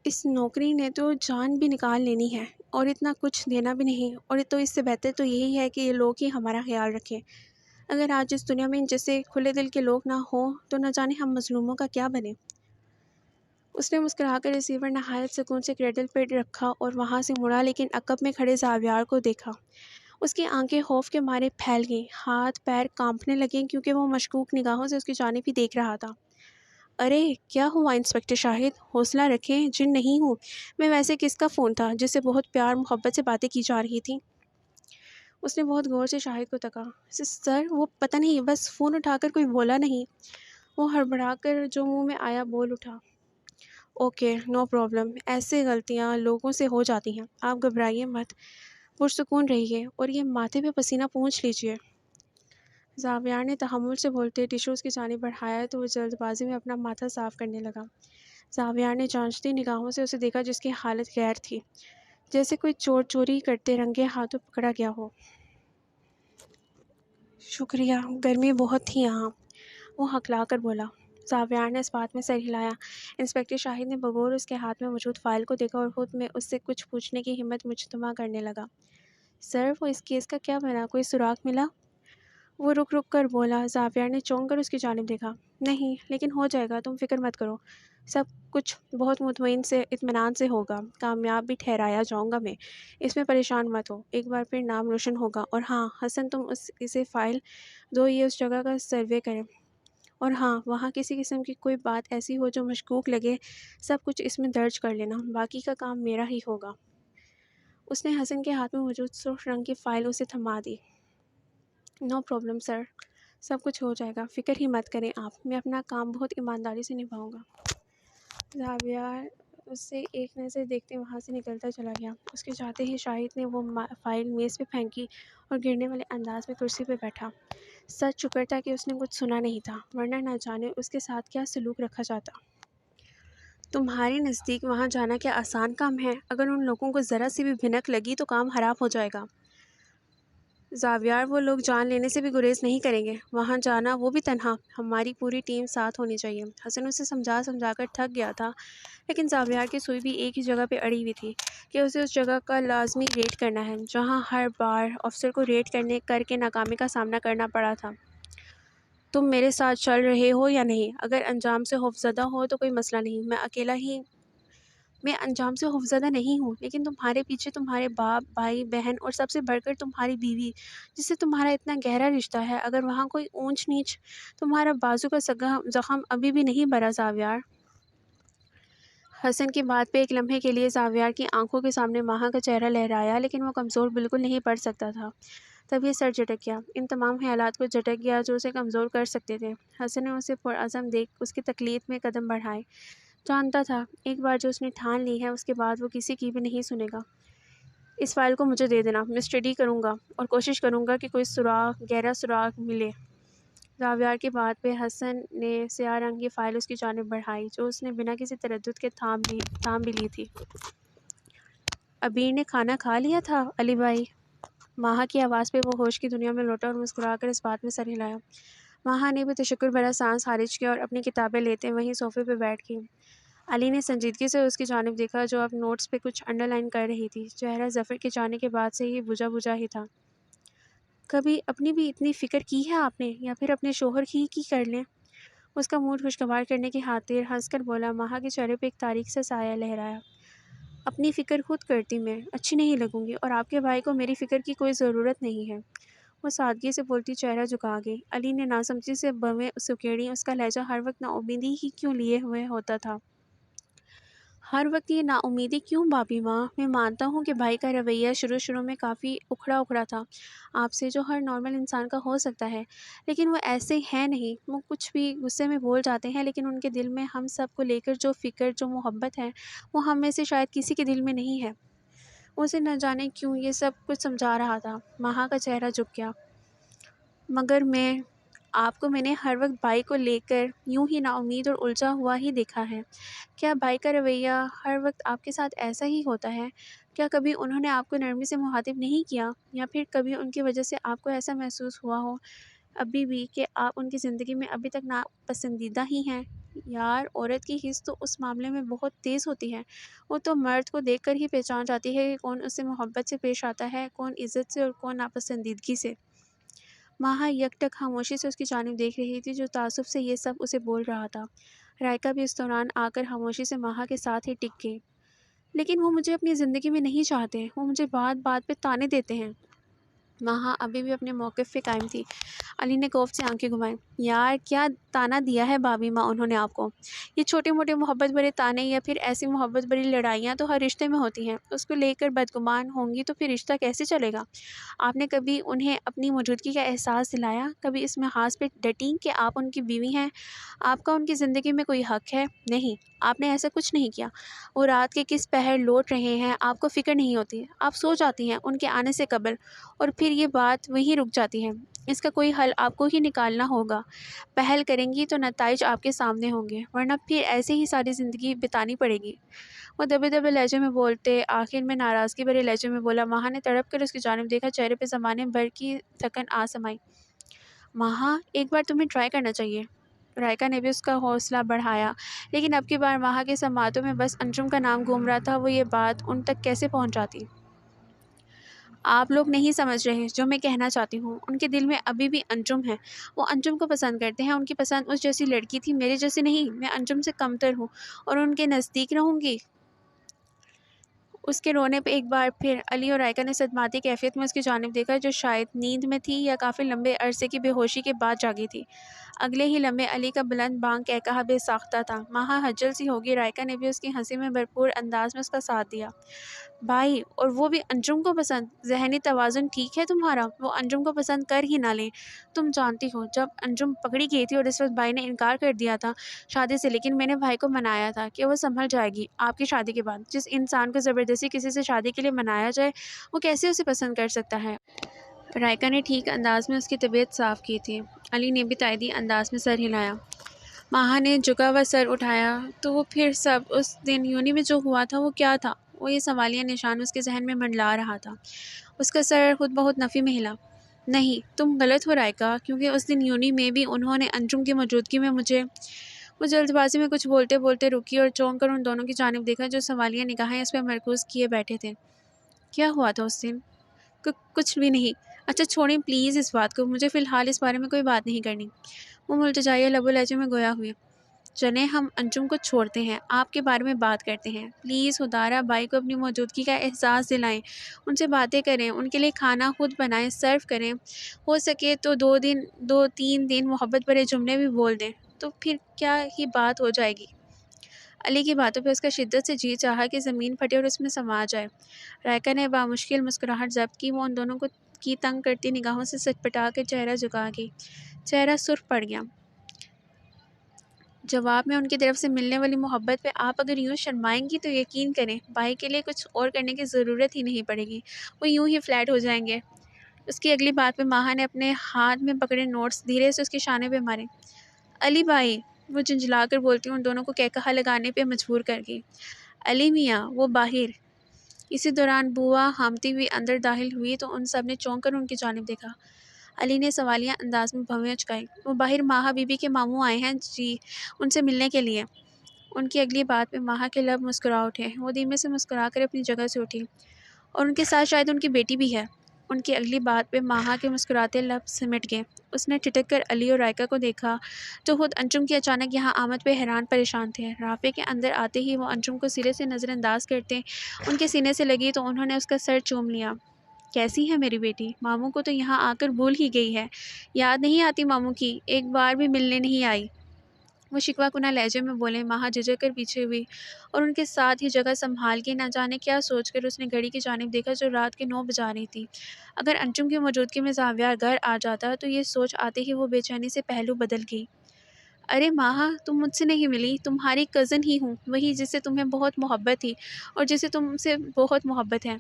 اس نوکری نے تو جان بھی نکال لینی ہے اور اتنا کچھ دینا بھی نہیں، اور تو اس سے بہتر تو یہی ہے کہ یہ لوگ ہی ہمارا خیال رکھیں۔ اگر آج اس دنیا میں ان جیسے کھلے دل کے لوگ نہ ہوں تو نہ جانے ہم مظلوموں کا کیا بنے۔ اس نے مسکرا کر ریسیور نہایت سکون سے کریڈل پہ رکھا اور وہاں سے مڑا، لیکن عقب میں کھڑے زاویار کو دیکھا۔ اس کی آنکھیں خوف کے مارے پھیل گئیں، ہاتھ پیر کانپنے لگے کیونکہ وہ مشکوک نگاہوں سے اس کی جانب ہی دیکھ رہا تھا۔ ارے کیا ہوا انسپکٹر شاہد؟ حوصلہ رکھیں، جن نہیں ہوں میں۔ ویسے کس کا فون تھا جس سے بہت پیار محبت سے باتیں کی جا رہی تھیں؟ اس نے بہت غور سے شاہد کو تکا۔ سر وہ پتہ نہیں، بس فون اٹھا کر کوئی بولا نہیں۔ وہ ہڑبڑا کر جو منہ میں آیا بول اٹھا۔ اوکے نو پرابلم، ایسے غلطیاں لوگوں سے ہو جاتی ہیں، آپ گھبرائیے مت، پرسکون رہیے اور یہ ماتھے پہ پسینہ پونچھ لیجیے۔ زاویار نے تحمل سے بولتے ٹشو اس کی جانب بڑھایا تو وہ جلد بازی میں اپنا ماتھا صاف کرنے لگا۔ زاویار نے جانچتی نگاہوں سے اسے دیکھا جس کی حالت غیر تھی، جیسے کوئی چور چوری کرتے رنگے ہاتھوں پکڑا گیا ہو۔ شکریہ، گرمی بہت تھی یہاں، وہ ہکلا کر بولا۔ زاویار نے اس بات میں سر ہلایا۔ انسپکٹر شاہد نے بغور اس کے ہاتھ میں موجود فائل کو دیکھا اور خود میں اس سے کچھ پوچھنے کی ہمت مجتمع کرنے لگا۔ سر وہ اس کیس کا کیا بنا، کوئی سراغ ملا؟ وہ رک رک کر بولا۔ زاویار نے چونک کر اس کی جانب دیکھا۔ نہیں، لیکن ہو جائے گا، تم فکر مت کرو، سب کچھ بہت مطمئن سے اطمینان سے ہوگا، کامیاب بھی ٹھہرایا جاؤں گا میں، اس میں پریشان مت ہو، ایک بار پھر نام روشن ہوگا۔ اور ہاں حسن، تم اسے فائل دو، یہ اس جگہ کا سروے کریں، اور ہاں وہاں کسی قسم کی کوئی بات ایسی ہو جو مشکوک لگے سب کچھ اس میں درج کر لینا، باقی کا کام میرا ہی ہوگا۔ اس نے حسن کے ہاتھ میں موجود سرخ رنگ کی فائل اسے تھما دی۔ نو پرابلم سر، سب کچھ ہو جائے گا، فکر ہی مت کریں آپ، میں اپنا کام بہت ایمانداری سے نبھاؤں گا۔ زاویار اس سے ایک نظر دیکھتے وہاں سے نکلتا چلا گیا۔ اس کے جاتے ہی شاہد نے وہ فائل میز پہ پھینکی اور گرنے والے انداز میں کرسی پہ بیٹھا۔ سچ شکر تھا کہ اس نے کچھ سنا نہیں تھا، ورنہ نہ جانے اس کے ساتھ کیا سلوک رکھا جاتا۔ تمہارے نزدیک وہاں جانا کیا آسان کام ہے؟ اگر ان لوگوں کو ذرا سی بھی بھنک لگی تو کام خراب ہو جائے گا۔ زاویار وہ لوگ جان لینے سے بھی گریز نہیں کریں گے، وہاں جانا وہ بھی تنہا، ہماری پوری ٹیم ساتھ ہونی چاہیے۔ حسن اسے سمجھا سمجھا کر تھک گیا تھا، لیکن زاویار کی سوئی بھی ایک ہی جگہ پہ اڑی ہوئی تھی کہ اسے اس جگہ کا لازمی ریٹ کرنا ہے جہاں ہر بار افسر کو ریٹ کر کے ناکامی کا سامنا کرنا پڑا تھا۔ تم میرے ساتھ چل رہے ہو یا نہیں؟ اگر انجام سے خوفزدہ ہو تو کوئی مسئلہ نہیں، میں انجام سے خوفزدہ نہیں ہوں، لیکن تمہارے پیچھے تمہارے باپ، بھائی، بہن اور سب سے بڑھ کر تمہاری بیوی جس سے تمہارا اتنا گہرا رشتہ ہے، اگر وہاں کوئی اونچ نیچ، تمہارا بازو کا زخم ابھی بھی نہیں بھرا زاویار۔ حسن کی بات پہ ایک لمحے کے لیے زاویار کی آنکھوں کے سامنے ماہا کا چہرہ لہرایا، لیکن وہ کمزور بالکل نہیں پڑ سکتا تھا۔ تب یہ سر جھٹک گیا، ان تمام خیالات کو جھٹک گیا جو اسے کمزور کر سکتے تھے۔ حسن نے اسے پرعزم دیکھ اس کی تکلیف میں قدم بڑھائے۔ جانتا تھا ایک بار جو اس نے ٹھان لی ہے اس کے بعد وہ کسی کی بھی نہیں سنے گا۔ اس فائل کو مجھے دے دینا، میں اسٹڈی کروں گا اور کوشش کروں گا کہ کوئی سراغ، گہرا سراغ ملے۔ زاویار کی بات پہ حسن نے سیاہ رنگ کی فائل اس کی جانب بڑھائی جو اس نے بنا کسی تردد کے تھام بھی لی تھی۔ ابیر نے کھانا کھا لیا تھا علی بھائی؟ ماہا کی آواز پہ وہ ہوش کی دنیا میں لوٹا اور مسکرا کر اس بات میں سر ہلایا۔ ماہا نے بھی تشکر بھرا سانس خارج کیا اور اپنی کتابیں لیتے وہیں صوفے پہ بیٹھ گئی۔ علی نے سنجیدگی سے اس کی جانب دیکھا جو اب نوٹس پہ کچھ انڈر لائن کر رہی تھی۔ چہرہ ظفر کے جانے کے بعد سے ہی بجھا بجھا ہی تھا۔ کبھی اپنی بھی اتنی فکر کی ہے آپ نے، یا پھر اپنے شوہر کی کر لیں؟ اس کا موڈ خوشگوار کرنے کی خاطر ہنس کر بولا۔ ماہا کے چہرے پہ ایک تاریک سا سایہ لہرایا۔ اپنی فکر خود کرتی میں اچھی نہیں لگوں گی، اور آپ کے بھائی کو میری فکر کی کوئی ضرورت نہیں ہے، وہ سادگی سے بولتی چہرہ جھکا گئی۔ علی نے ناسمجھی سے بویں سکیڑی، اس کا لہجہ ہر وقت نا امیدی ہی کیوں لیے ہوئے ہوتا تھا؟ ہر وقت یہ نا امیدی کیوں بابی ماں؟ میں مانتا ہوں کہ بھائی کا رویہ شروع میں کافی اکھڑا تھا آپ سے، جو ہر نارمل انسان کا ہو سکتا ہے، لیکن وہ ایسے ہیں نہیں، وہ کچھ بھی غصے میں بول جاتے ہیں، لیکن ان کے دل میں ہم سب کو لے کر جو فکر، جو محبت ہے، وہ ہم میں سے شاید کسی کے دل میں نہیں ہے۔ اسے نہ جانے کیوں یہ سب کچھ سمجھا رہا تھا۔ ماہا کا چہرہ جھک گیا۔ مگر آپ کو میں نے ہر وقت بھائی کو لے کر یوں ہی نا امید اور الجھا ہوا ہی دیکھا ہے۔ کیا بھائی کا رویہ ہر وقت آپ کے ساتھ ایسا ہی ہوتا ہے؟ کیا کبھی انہوں نے آپ کو نرمی سے مخاطب نہیں کیا، یا پھر کبھی ان کی وجہ سے آپ کو ایسا محسوس ہوا ہو ابھی بھی کہ آپ ان کی زندگی میں ابھی تک ناپسندیدہ ہی ہیں؟ یار، عورت کی حس تو اس معاملے میں بہت تیز ہوتی ہے۔ وہ تو مرد کو دیکھ کر ہی پہچان جاتی ہے کہ کون اس سے محبت سے پیش آتا ہے، کون عزت سے اور کون ناپسندیدگی سے۔ ماہا یک ٹک خاموشی سے اس کی جانب دیکھ رہی تھی، جو تعصب سے یہ سب اسے بول رہا تھا۔ رائکا بھی اس دوران آ کر خاموشی سے ماہا کے ساتھ ہی ٹک گئی۔ لیکن وہ مجھے اپنی زندگی میں نہیں چاہتے، وہ مجھے بات بات پہ تانے دیتے ہیں۔ ماہا ابھی بھی اپنے موقف پہ قائم تھی۔ علی نے کوف سے آنکھیں گھمائیں۔ یار، کیا تانا دیا ہے بابی ماں انہوں نے آپ کو؟ یہ چھوٹے موٹے محبت بھرے تانے یا پھر ایسی محبت بھری لڑائیاں تو ہر رشتے میں ہوتی ہیں۔ اس کو لے کر بدگمان ہوں گی تو پھر رشتہ کیسے چلے گا؟ آپ نے کبھی انہیں اپنی موجودگی کا احساس دلایا؟ کبھی اس محاذ پہ ڈٹیں کہ آپ ان کی بیوی ہیں، آپ کا ان کی زندگی میں کوئی حق ہے؟ نہیں، آپ نے ایسا کچھ نہیں کیا۔ وہ رات کے کس پہر لوٹ رہے ہیں آپ کو فکر نہیں ہوتی، آپ سو جاتی ہیں ان کے آنے سے قبل، اور پھر یہ بات وہیں رک جاتی ہے۔ اس کا کوئی حل آپ کو ہی نکالنا ہوگا۔ پہل کریں گی تو نتائج آپ کے سامنے ہوں گے، ورنہ پھر ایسے ہی ساری زندگی بتانی پڑے گی۔ وہ دبے دبے لہجے میں بولتے آخر میں ناراضگی بھرے لہجے میں بولا۔ ماہا نے تڑپ کر اس کی جانب دیکھا، چہرے پہ زمانے بھر کی تھکن آ سمائی۔ ماہا، ایک بار تمہیں ٹرائی کرنا چاہیے۔ رائکا نے بھی اس کا حوصلہ بڑھایا، لیکن اب کی بار ماہا کے سماعتوں میں بس انجم کا نام گھوم رہا تھا۔ وہ یہ بات ان تک کیسے پہنچ جاتی؟ آپ لوگ نہیں سمجھ رہے جو میں کہنا چاہتی ہوں۔ ان کے دل میں ابھی بھی انجم ہے، وہ انجم کو پسند کرتے ہیں۔ ان کی پسند اس جیسی لڑکی تھی، میرے جیسی نہیں۔ میں انجم سے کمتر ہوں اور ان کے نزدیک رہوں گی؟ اس کے رونے پہ ایک بار پھر علی اور رائکا نے صدماتی کیفیت میں اس کی جانب دیکھا، جو شاید نیند میں تھی یا کافی لمبے عرصے کی بے ہوشی کے بعد جاگی تھی۔ اگلے ہی لمحے علی کا بلند بانگ کہا بے ساختہ تھا۔ ماہا حجل سی ہوگی۔ رائکا نے بھی اس کی ہنسی میں بھرپور انداز میں اس کا ساتھ دیا۔ بھائی، اور وہ بھی انجم کو پسند؟ ذہنی توازن ٹھیک ہے تمہارا؟ وہ انجم کو پسند کر ہی نہ لیں۔ تم جانتی ہو جب انجم پکڑی گئی تھی اور اس وقت بھائی نے انکار کر دیا تھا شادی سے، لیکن میں نے بھائی کو منایا تھا کہ وہ سنبھل جائے گی آپ کی شادی کے بعد۔ جس انسان کو زبردستی کسی سے شادی کے لیے منایا جائے، وہ کیسے اسے پسند کر سکتا ہے؟ رائکا نے ٹھیک انداز میں اس کی طبیعت صاف کی تھی۔ علی نے بھی تائیدی انداز میں سر ہلایا۔ ماہا نے جھکا ہوا سر اٹھایا۔ تو وہ پھر سب اس دن یونی میں جو ہوا تھا وہ کیا تھا؟ وہ یہ سوالیہ نشان اس کے ذہن میں منڈلا رہا تھا۔ اس کا سر خود بہت نفی میں ہلا۔ نہیں، تم غلط ہو رائکا، کیونکہ اس دن یونی میں بھی انہوں نے انجم کی موجودگی میں مجھے… وہ جلد بازی میں کچھ بولتے بولتے رکی اور چونک کر ان دونوں کی جانب دیکھا جو سوالیہ نگاہیں اس پہ مرکوز کیے بیٹھے تھے۔ کیا ہوا تھا اس دن؟ کچھ بھی نہیں۔ اچھا چھوڑیں پلیز اس بات کو، مجھے فی الحال اس بارے میں کوئی بات نہیں کرنی۔ وہ ملتجائیہ لب و لہجے میں گویا ہوئی۔ چلیں ہم انجم کو چھوڑتے ہیں، آپ کے بارے میں بات کرتے ہیں۔ پلیز خدارا بھائی کو اپنی موجودگی کا احساس دلائیں، ان سے باتیں کریں، ان کے لیے کھانا خود بنائیں، سرو کریں، ہو سکے تو 2-3 دن محبت بھرے جملے بھی بول دیں، تو پھر کیا ہی بات ہو جائے گی۔ علی کی باتوں پہ اس کا شدت سے جی چاہا کہ زمین پھٹے اور اس میں سما جائے۔ رائکا نے بامشکل مسکراہٹ ضبط کی۔ وہ ان دونوں کی تنگ کرتی نگاہوں سے سٹپٹا کر چہرہ جھکا گئی۔ چہرہ سرخ پڑ گیا۔ جواب میں ان کی طرف سے ملنے والی محبت پہ آپ اگر یوں شرمائیں گی تو یقین کریں بھائی کے لیے کچھ اور کرنے کی ضرورت ہی نہیں پڑے گی، وہ یوں ہی فلیٹ ہو جائیں گے۔ اس کی اگلی بات پہ ماہا نے اپنے ہاتھ میں پکڑے نوٹس دھیرے سے اس کے شانے پہ مارے۔ علی بھائی، وہ جھنجھلا کر بولتی ان دونوں کو کہا لگانے پہ مجبور کر گئی۔ علی میاں، وہ باہر۔ اسی دوران بوا ہامتی ہوئی اندر داخل ہوئی تو ان سب نے چونک کر ان کی جانب دیکھا۔ علی نے سوالیہ انداز میں بھویں اچکائی۔ وہ باہر ماہا بی بی کے ماموں آئے ہیں جی، ان سے ملنے کے لیے۔ ان کی اگلی بات پہ ماہا کے لب مسکرا اٹھے۔ وہ دھیمے سے مسکرا کر اپنی جگہ سے اٹھی۔ اور ان کے ساتھ شاید ان کی بیٹی بھی ہے۔ ان کی اگلی بات پہ ماہا کے مسکراتے لب سمٹ گئے۔ اس نے ٹھٹک کر علی اور رائکا کو دیکھا جو خود انجم کی اچانک یہاں آمد پہ حیران پریشان تھے۔ رافعے کے اندر آتے ہی وہ انجم کو سرے سے نظر انداز کرتے ان کے سینے سے لگی تو انہوں نے اس کا سر چوم لیا۔ کیسی ہے میری بیٹی؟ ماموں کو تو یہاں آ کر بھول ہی گئی ہے، یاد نہیں آتی ماموں کی، ایک بار بھی ملنے نہیں آئی۔ وہ شکوہ کناں لہجے میں بولے۔ ماہا جھجک کر پیچھے ہوئی اور ان کے ساتھ ہی جگہ سنبھال کے نہ جانے کیا سوچ کر اس نے گھڑی کی جانب دیکھا جو رات کے 9 بجا رہی تھی۔ اگر انجم کی موجودگی میں زاویہ گھر آ جاتا تو یہ سوچ آتے ہی وہ بے چینی سے پہلو بدل گئی۔ ارے ماہا، تم مجھ سے نہیں ملی، تمہاری کزن ہی ہوں، وہی جس سے تمہیں بہت محبت تھی اور جسے تم سے بہت محبت ہے۔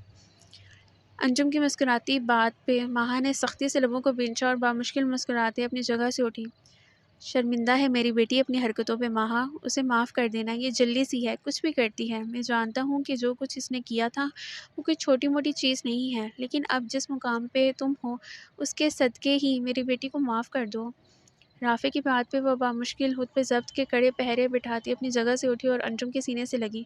انجم کی مسکراتی بات پہ ماہا نے سختی سے لبوں کو بھینچا اور بامشکل مسکراتے اپنی جگہ سے اٹھی۔ شرمندہ ہے میری بیٹی اپنی حرکتوں پہ ماہا، اسے معاف کر دینا، یہ جلدی سی ہے، کچھ بھی کرتی ہے۔ میں جانتا ہوں کہ جو کچھ اس نے کیا تھا وہ کوئی چھوٹی موٹی چیز نہیں ہے، لیکن اب جس مقام پہ تم ہو اس کے صدقے ہی میری بیٹی کو معاف کر دو۔ رافع کی بات پہ وہ بامشکل خود پہ ضبط کے کڑے پہرے بٹھاتی اپنی جگہ سے اٹھی اور انجم کے سینے سے لگی۔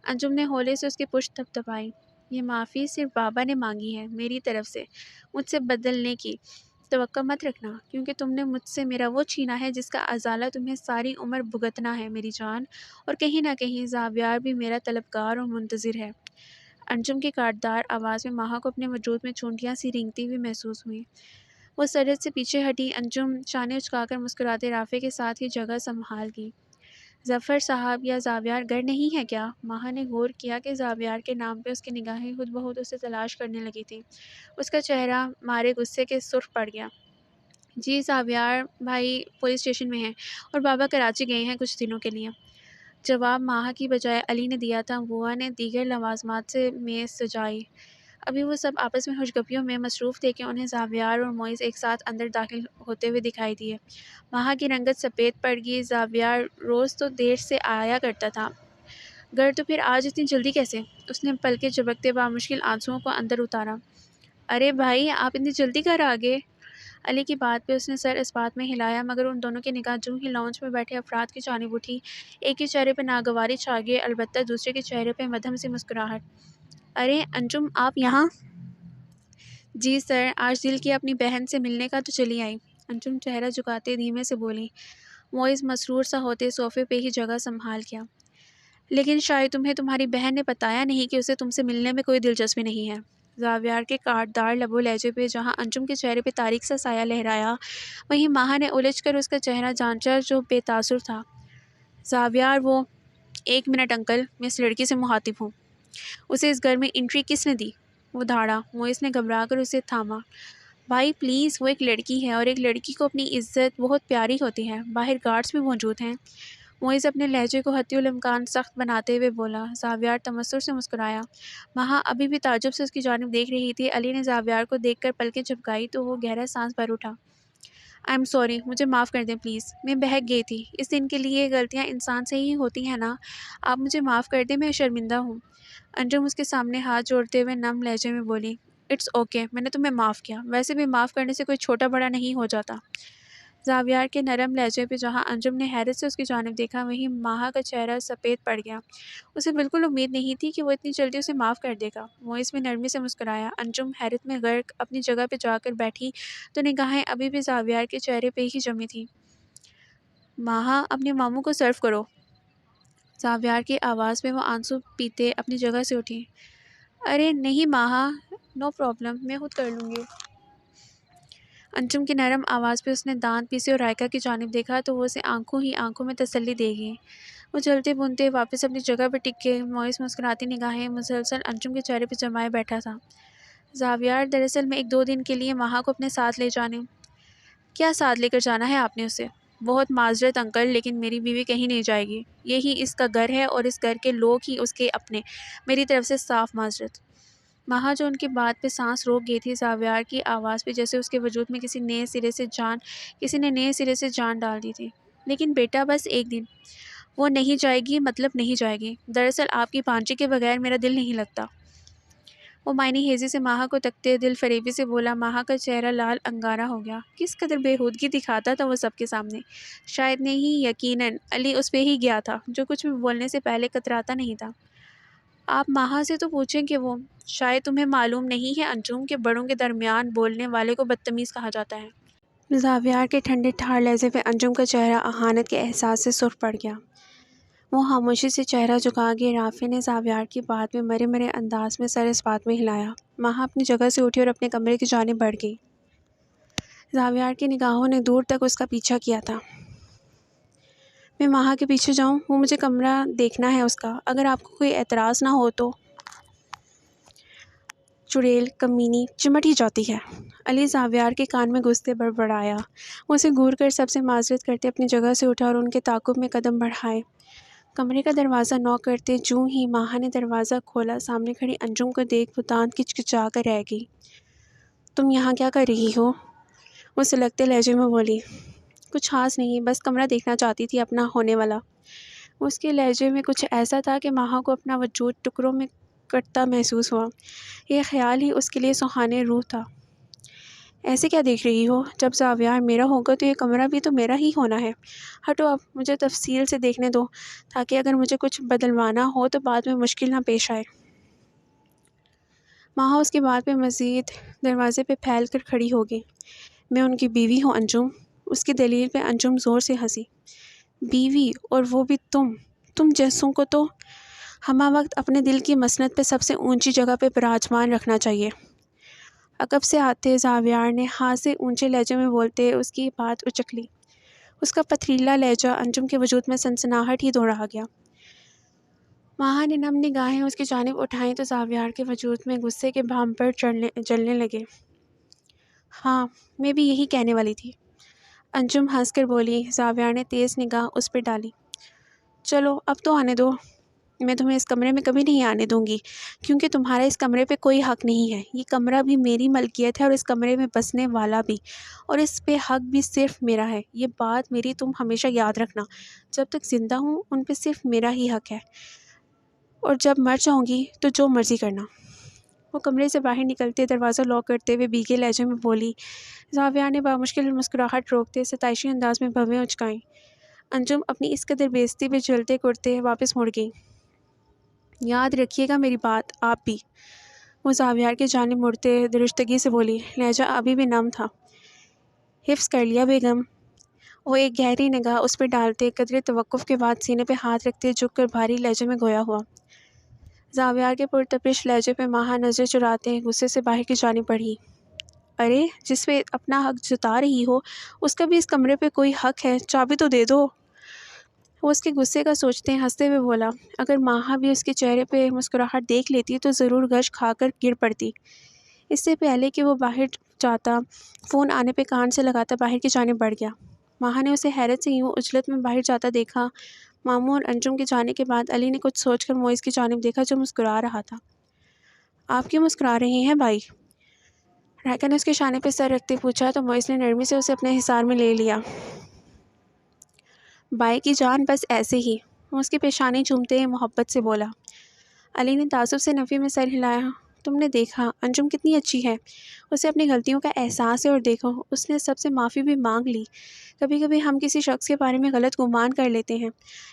انجم نے ہولے سے اس کی پشت تھپتھپائی۔ یہ معافی صرف بابا نے مانگی ہے، میری طرف سے، مجھ سے بدلنے کی توقع مت رکھنا، کیونکہ تم نے مجھ سے میرا وہ چھینا ہے جس کا ازالہ تمہیں ساری عمر بھگتنا ہے میری جان، اور کہیں نہ کہیں زاویار بھی میرا طلبگار اور منتظر ہے۔ انجم کی کاٹدار آواز میں ماہا کو اپنے وجود میں چونٹیاں سی رینگتی ہوئی محسوس ہوئیں۔ وہ سرحد سے پیچھے ہٹی۔ انجم شانے اچکا کر مسکراتے رافع کے ساتھ ہی جگہ سنبھال گئی۔ ظفر صاحب یا زاویار گھر نہیں ہے کیا؟ ماہا نے غور کیا کہ زاویار کے نام پہ اس کی نگاہیں خود بخود اسے تلاش کرنے لگی تھیں۔ اس کا چہرہ مارے غصے کے سرخ پڑ گیا۔ جی زاویار بھائی پولیس اسٹیشن میں ہیں اور بابا کراچی گئے ہیں کچھ دنوں کے لیے۔ جواب ماہا کی بجائے علی نے دیا تھا۔ بوا نے دیگر لوازمات سے میز سجائی۔ ابھی وہ سب آپس میں خوشگپیوں میں مصروف تھے کہ انہیں زاویار اور معیز ایک ساتھ اندر داخل ہوتے ہوئے دکھائی دیے۔ ماہا کی رنگت سفید پڑ گئی۔ زاویار روز تو دیر سے آیا کرتا تھا، گھر تو پھر آج اتنی جلدی کیسے؟ اس نے پلکیں جھپکتے بامشکل آنسوؤں کو اندر اتارا۔ ارے بھائی آپ اتنی جلدی گھر آ گئے؟ علی کی بات پہ اس نے سر اس بات میں ہلایا، مگر ان دونوں کی نگاہ جو ہی لاؤنج میں بیٹھے افراد کی جانب اٹھی، ایک کے چہرے پہ ناگواری چھا گئی، البتہ دوسرے کے چہرے پہ مدھم سی مسکراہٹ۔ ارے انجم آپ یہاں؟ جی سر، آج دل کیا اپنی بہن سے ملنے کا تو چلی آئی۔ انجم چہرہ جھکاتے دھیمے سے بولی۔ معیز مسرور سا ہوتے صوفے پہ ہی جگہ سنبھال گیا۔ لیکن شاید تمہیں تمہاری بہن نے بتایا نہیں کہ اسے تم سے ملنے میں کوئی دلچسپی نہیں ہے۔ زاویار کے کاٹدار لب و لہجے پہ جہاں انجم کے چہرے پہ تاریک سا سایہ لہرایا، وہیں ماہا نے الجھ کر اس کا چہرہ جانچا جو بے تاثر تھا۔ زاویار وہ… ایک منٹ انکل، میں اس لڑکی سے مخاطب ہوں۔ اسے اس گھر میں انٹری کس نے دی؟ وہ دھاڑا۔ معیز نے گھبرا کر اسے تھاما۔ بھائی پلیز، وہ ایک لڑکی ہے اور ایک لڑکی کو اپنی عزت بہت پیاری ہوتی ہے، باہر گارڈز بھی موجود ہیں۔ معیز اپنے لہجے کو حتی الامکان سخت بناتے ہوئے بولا۔ زاویار تمسخر سے مسکرایا۔ ماہا ابھی بھی تعجب سے اس کی جانب دیکھ رہی تھی۔ علی نے زاویار کو دیکھ کر پلکیں جھپکائی تو وہ گہرا سانس بھر اٹھا۔ آئی ایم سوری، مجھے معاف کر دیں پلیز، میں بہک گئی تھی۔ اس دن کے لیے غلطیاں انسان سے ہی ہوتی ہیں نا، آپ مجھے معاف کر دیں، میں شرمندہ ہوں۔ انجم اس کے سامنے ہاتھ جوڑتے ہوئے نم لہجے میں بولی۔ اٹس اوکے، میں نے تمہیں معاف کیا، ویسے بھی معاف کرنے سے کوئی چھوٹا بڑا نہیں ہو جاتا۔ زاویار کے نرم لہجے پہ جہاں انجم نے حیرت سے اس کی جانب دیکھا، وہیں ماہا کا چہرہ سفید پڑ گیا۔ اسے بالکل امید نہیں تھی کہ وہ اتنی جلدی اسے معاف کر دے گا۔ معیز میں نرمی سے مسکرایا۔ انجم حیرت میں غرق اپنی جگہ پہ جا کر بیٹھی تو نگاہیں ابھی بھی زاویار کے چہرے پہ ہی جمی تھی۔ ماہا اپنے ماموں کو سرو کرو۔ زاویار کی آواز میں وہ آنسو پیتے اپنی جگہ سے اٹھی۔ ارے نہیں ماہا، نو پرابلم، میں خود کر لوں گی۔ انجم کی نرم آواز پہ اس نے دانت پیسے اور رائکا کی جانب دیکھا تو وہ اسے آنکھوں ہی آنکھوں میں تسلی دے گی۔ وہ چلتے بنتے واپس اپنی جگہ پہ ٹک کے معیز مسکراتی نگاہیں مسلسل انجم کے چہرے پہ جمائے بیٹھا تھا۔ زاویار دراصل میں 1-2 دن کے لیے ماہا کو اپنے ساتھ لے جانے… کیا ساتھ لے کر جانا ہے آپ نے اسے؟ بہت معذرت انکل، لیکن میری بیوی کہیں نہیں جائے گی، یہی اس کا گھر ہے اور اس گھر کے لوگ ہی اس کے اپنے، میری طرف سے صاف معذرت۔ ماہا جو ان کی بات پہ سانس روک گئی تھی، زاویار کی آواز پہ جیسے اس کے وجود میں کسی نے نئے سرے سے جان ڈال دی تھی۔ لیکن بیٹا بس 1 دن، وہ نہیں جائے گی مطلب نہیں جائے گی، دراصل آپ کی بھانجی کے بغیر میرا دل نہیں لگتا۔ وہ معنی ہیزی سے ماہا کو تکتے دل فریبی سے بولا۔ ماہا کا چہرہ لال انگارا ہو گیا۔ کس قدر بےہودگی دکھاتا تھا وہ سب کے سامنے۔ شاید نہیں، یقیناً علی اس پہ ہی گیا تھا، جو کچھ بھی بولنے سے پہلے کتراتا نہیں تھا۔ آپ ماہا سے تو پوچھیں کہ وہ… شاید تمہیں معلوم نہیں ہے انجم کہ بڑوں کے درمیان بولنے والے کو بدتمیز کہا جاتا ہے۔ زاویار کے ٹھنڈے ٹھار لہجے پہ انجم کا چہرہ اہانت کے احساس سے سرخ پڑ گیا۔ وہ خاموشی سے چہرہ جھکا گئی۔ رافع نے زاویار کی بات میں مرے مرے انداز میں سر اس بات میں ہلایا۔ ماہا اپنی جگہ سے اٹھی اور اپنے کمرے کی جانب بڑھ گئی۔ زاویار کی نگاہوں نے دور تک اس کا پیچھا کیا تھا۔ میں ماہا کے پیچھے جاؤں؟ وہ مجھے کمرہ دیکھنا ہے اس کا، اگر آپ کو کوئی اعتراض نہ ہو تو۔ چڑیل، کمینی، چمٹ ہی جاتی ہے، علی زاویار کے کان میں گھستے بڑبڑایا۔ وہ اسے گھور کر سب سے معذرت کرتے اپنی جگہ سے اٹھا اور ان کے تعاقب میں قدم بڑھائے۔ کمرے کا دروازہ نوک کرتے جوں ہی ماہا نے دروازہ کھولا، سامنے کھڑی انجم کو دیکھ وہ دانت کچکچا کر رہ گئی۔ تم یہاں کیا کر رہی ہو؟ وہ سلگتے لہجے میں بولی۔ کچھ خاص نہیں، بس کمرہ دیکھنا چاہتی تھی اپنا ہونے والا۔ اس کے لہجے میں کچھ ایسا تھا کہ ماہا کو اپنا وجود ٹکڑوں میں کٹتا محسوس ہوا۔ یہ خیال ہی اس کے لیے سہانے روح تھا۔ ایسے کیا دیکھ رہی ہو؟ جب زاویار میرا ہوگا تو یہ کمرہ بھی تو میرا ہی ہونا ہے۔ ہٹو اب، مجھے تفصیل سے دیکھنے دو، تاکہ اگر مجھے کچھ بدلوانا ہو تو بعد میں مشکل نہ پیش آئے۔ ماہا اس کی بات پہ مزید دروازے پہ پھیل کر کھڑی ہو گئی۔ میں ان کی بیوی ہوں انجم۔ اس کی دلیل پہ انجم زور سے ہنسی۔ بیوی، اور وہ بھی تم جیسوں کو تو ہمہ وقت اپنے دل کی مسند پہ سب سے اونچی جگہ پہ براجمان رکھنا چاہیے۔ عقب سے آتے زاویار نے ہاتھ سے اونچے لہجے میں بولتے اس کی بات اچک لی۔ اس کا پتھریلا لہجہ انجم کے وجود میں سنسناہٹ ہی دو رہا گیا۔ ماہا نے نم نگاہیں اس کی جانب اٹھائیں تو زاویار کے وجود میں غصے کے بھامبر جلنے لگے۔ ہاں، میں بھی یہی کہنے والی تھی، انجم ہنس کر بولی۔ زاویار نے تیز نگاہ اس پہ ڈالی۔ چلو اب تو آنے دو، میں تمہیں اس کمرے میں کبھی نہیں آنے دوں گی، کیونکہ تمہارا اس کمرے پہ کوئی حق نہیں ہے۔ یہ کمرہ بھی میری ملکیت ہے اور اس کمرے میں بسنے والا بھی، اور اس پہ حق بھی صرف میرا ہے۔ یہ بات میری تم ہمیشہ یاد رکھنا۔ جب تک زندہ ہوں ان پہ صرف میرا ہی حق ہے، اور جب مر جاؤں گی تو جو مرضی کرنا۔ وہ کمرے سے باہر نکلتے دروازہ لاک کرتے ہوئے بھیگے لہجے میں بولی۔ زاویار نے بامشکل مسکراہٹ روکتے ستائشی انداز میں بھویں اچکائیں۔ انجم اپنی اس قدر بےعزتی پہ جلتے کرتے واپس مڑ گئی۔ یاد رکھیے گا میری بات، آپ بھی، وہ زاویار کی جانب مڑتے درستگی سے بولی۔ لہجہ ابھی بھی نم تھا۔ حفظ کر لیا بیگم۔ وہ ایک گہری نگاہ اس پہ ڈالتے قدرے توقف کے بعد سینے پہ ہاتھ رکھتے جھک کر بھاری لہجے میں گویا ہوا۔ زاویار کے پرتپش لہجے پہ ماہا نظر چراتے غصے سے باہر کی جانب بڑھی۔ ارے، جس پہ اپنا حق جتا رہی ہو اس کا بھی اس کمرے پہ کوئی حق ہے، چابی تو دے دو۔ وہ اس کے غصے کا سوچتے ہنستے ہوئے بولا۔ اگر ماہا بھی اس کے چہرے پہ مسکراہٹ دیکھ لیتی تو ضرور غش کھا کر گر پڑتی۔ اس سے پہلے کہ وہ باہر جاتا، فون آنے پہ کان سے لگاتا باہر کی جانب بڑھ گیا۔ ماہا نے اسے حیرت سے یوں عجلت میں باہر جاتا دیکھا۔ ماموں اور انجم کے جانے کے بعد علی نے کچھ سوچ کر معیز کی جانب دیکھا جو مسکرا رہا تھا۔ آپ کیوں مسکرا رہے ہیں بھائی؟ رائکا نے اس کے شانے پہ سر رکھتے پوچھا تو معیز نے نرمی سے اسے اپنے حصار میں لے لیا۔ بھائی کی جان بس ایسے ہی، وہ اس کی پیشانی چومتے محبت سے بولا۔ علی نے تعصب سے نفی میں سر ہلایا۔ تم نے دیکھا انجم کتنی اچھی ہے، اسے اپنی غلطیوں کا احساس ہے، اور دیکھو اس نے سب سے معافی بھی مانگ لی۔ کبھی کبھی ہم کسی شخص کے بارے میں غلط گمان کر لیتے ہیں،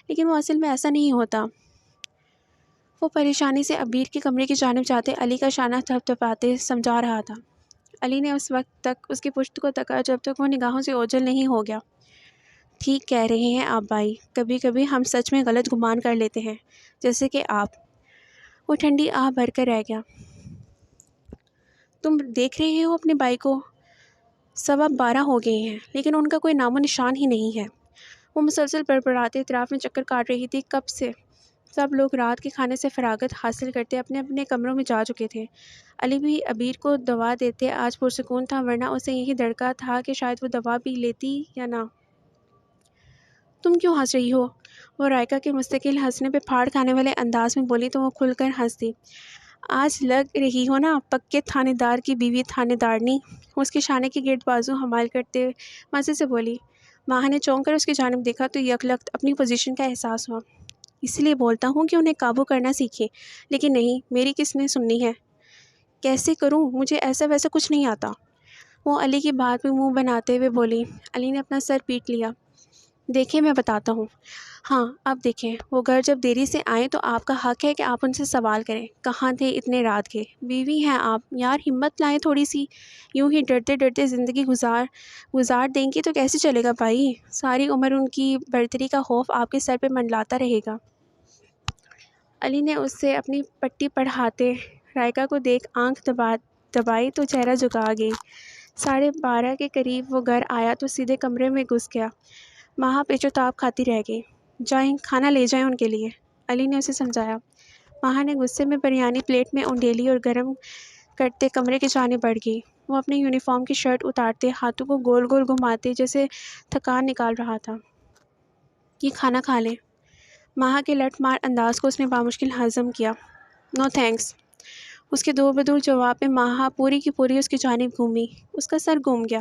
لیکن وہ اصل میں ایسا نہیں ہوتا۔ وہ پریشانی سے عبیر کے کمرے کی جانب جاتے علی کا شانہ تھپتھپاتے سمجھا رہا تھا۔ علی نے اس وقت تک اس کی پشت کو تکا جب تک وہ نگاہوں سے اوجھل نہیں ہو گیا۔ ٹھیک کہہ رہے ہیں آپ بھائی، کبھی کبھی ہم سچ میں غلط گمان کر لیتے ہیں، جیسے کہ آپ۔ وہ ٹھنڈی آہ بھر کر رہ گیا۔ تم دیکھ رہے ہو اپنے بھائی کو، 12:15 ہو گئے ہیں لیکن ان کا کوئی نام و نشان ہی نہیں ہے۔ وہ مسلسل بڑبڑاتے اطراف میں چکر کاٹ رہی تھی۔ کب سے سب لوگ رات کے کھانے سے فراغت حاصل کرتے اپنے اپنے کمروں میں جا چکے تھے۔ علی بھی عبیر کو دوا دیتے آج پرسکون تھا، ورنہ اسے یہی دڑکا تھا کہ شاید وہ دوا بھی لیتی یا نہ۔ تم کیوں ہنس رہی ہو؟ وہ رائکا کے مستقل ہنسنے پہ پھاڑ کھانے والے انداز میں بولی تو وہ کھل کر ہنس دی۔ آج لگ رہی ہو نا پکے تھانے دار کی بیوی تھانے دارنی، وہ اس کے شانے کے گرد بازو حمال کرتے مزے سے بولی۔ ماہا نے چونک کر اس کی جانب دیکھا تو یکلخت اپنی پوزیشن کا احساس ہوا۔ اس لیے بولتا ہوں کہ انہیں قابو کرنا سیکھیں، لیکن نہیں، میری کس نے سننی ہے؟ کیسے کروں؟ مجھے ایسا ویسا کچھ نہیں آتا، وہ علی کی بات میں منہ بناتے ہوئے بولی۔ علی نے اپنا سر پیٹ لیا۔ دیکھیں میں بتاتا ہوں۔ ہاں اب دیکھیں، وہ گھر جب دیری سے آئیں تو آپ کا حق ہے کہ آپ ان سے سوال کریں، کہاں تھے اتنے رات کے؟ بیوی ہیں آپ، یار ہمت لائیں تھوڑی سی، یوں ہی ڈرتے ڈرتے زندگی گزار دیں گی تو کیسے چلے گا بھائی؟ ساری عمر ان کی برتری کا خوف آپ کے سر پہ منڈلاتا رہے گا۔ علی نے اس سے اپنی پٹی پڑھاتے رائکا کو دیکھ آنکھ دبائی تو چہرہ جھکا گئی۔ 12:30 کے قریب وہ گھر آیا تو سیدھے کمرے میں گھس گیا۔ ماہا پیچو تاب کھاتی رہ گئی۔ جائیں کھانا لے جائیں ان کے لیے، علی نے اسے سمجھایا۔ ماہا نے غصے میں بریانی پلیٹ میں انڈیلی اور گرم کرتے کمرے کی جانب بڑھ گئی۔ وہ اپنے یونیفارم کی شرٹ اتارتے ہاتھوں کو گول گول گھماتے جیسے تھکان نکال رہا تھا۔ یہ کھانا کھا لیں۔ ماہا کے لٹ مار انداز کو اس نے بامشکل ہضم کیا۔ نو تھینکس۔ اس کے دو بدو جواب میں ماہا پوری کی پوری اس کی جانب گھومی۔ اس کا سر گھوم گیا۔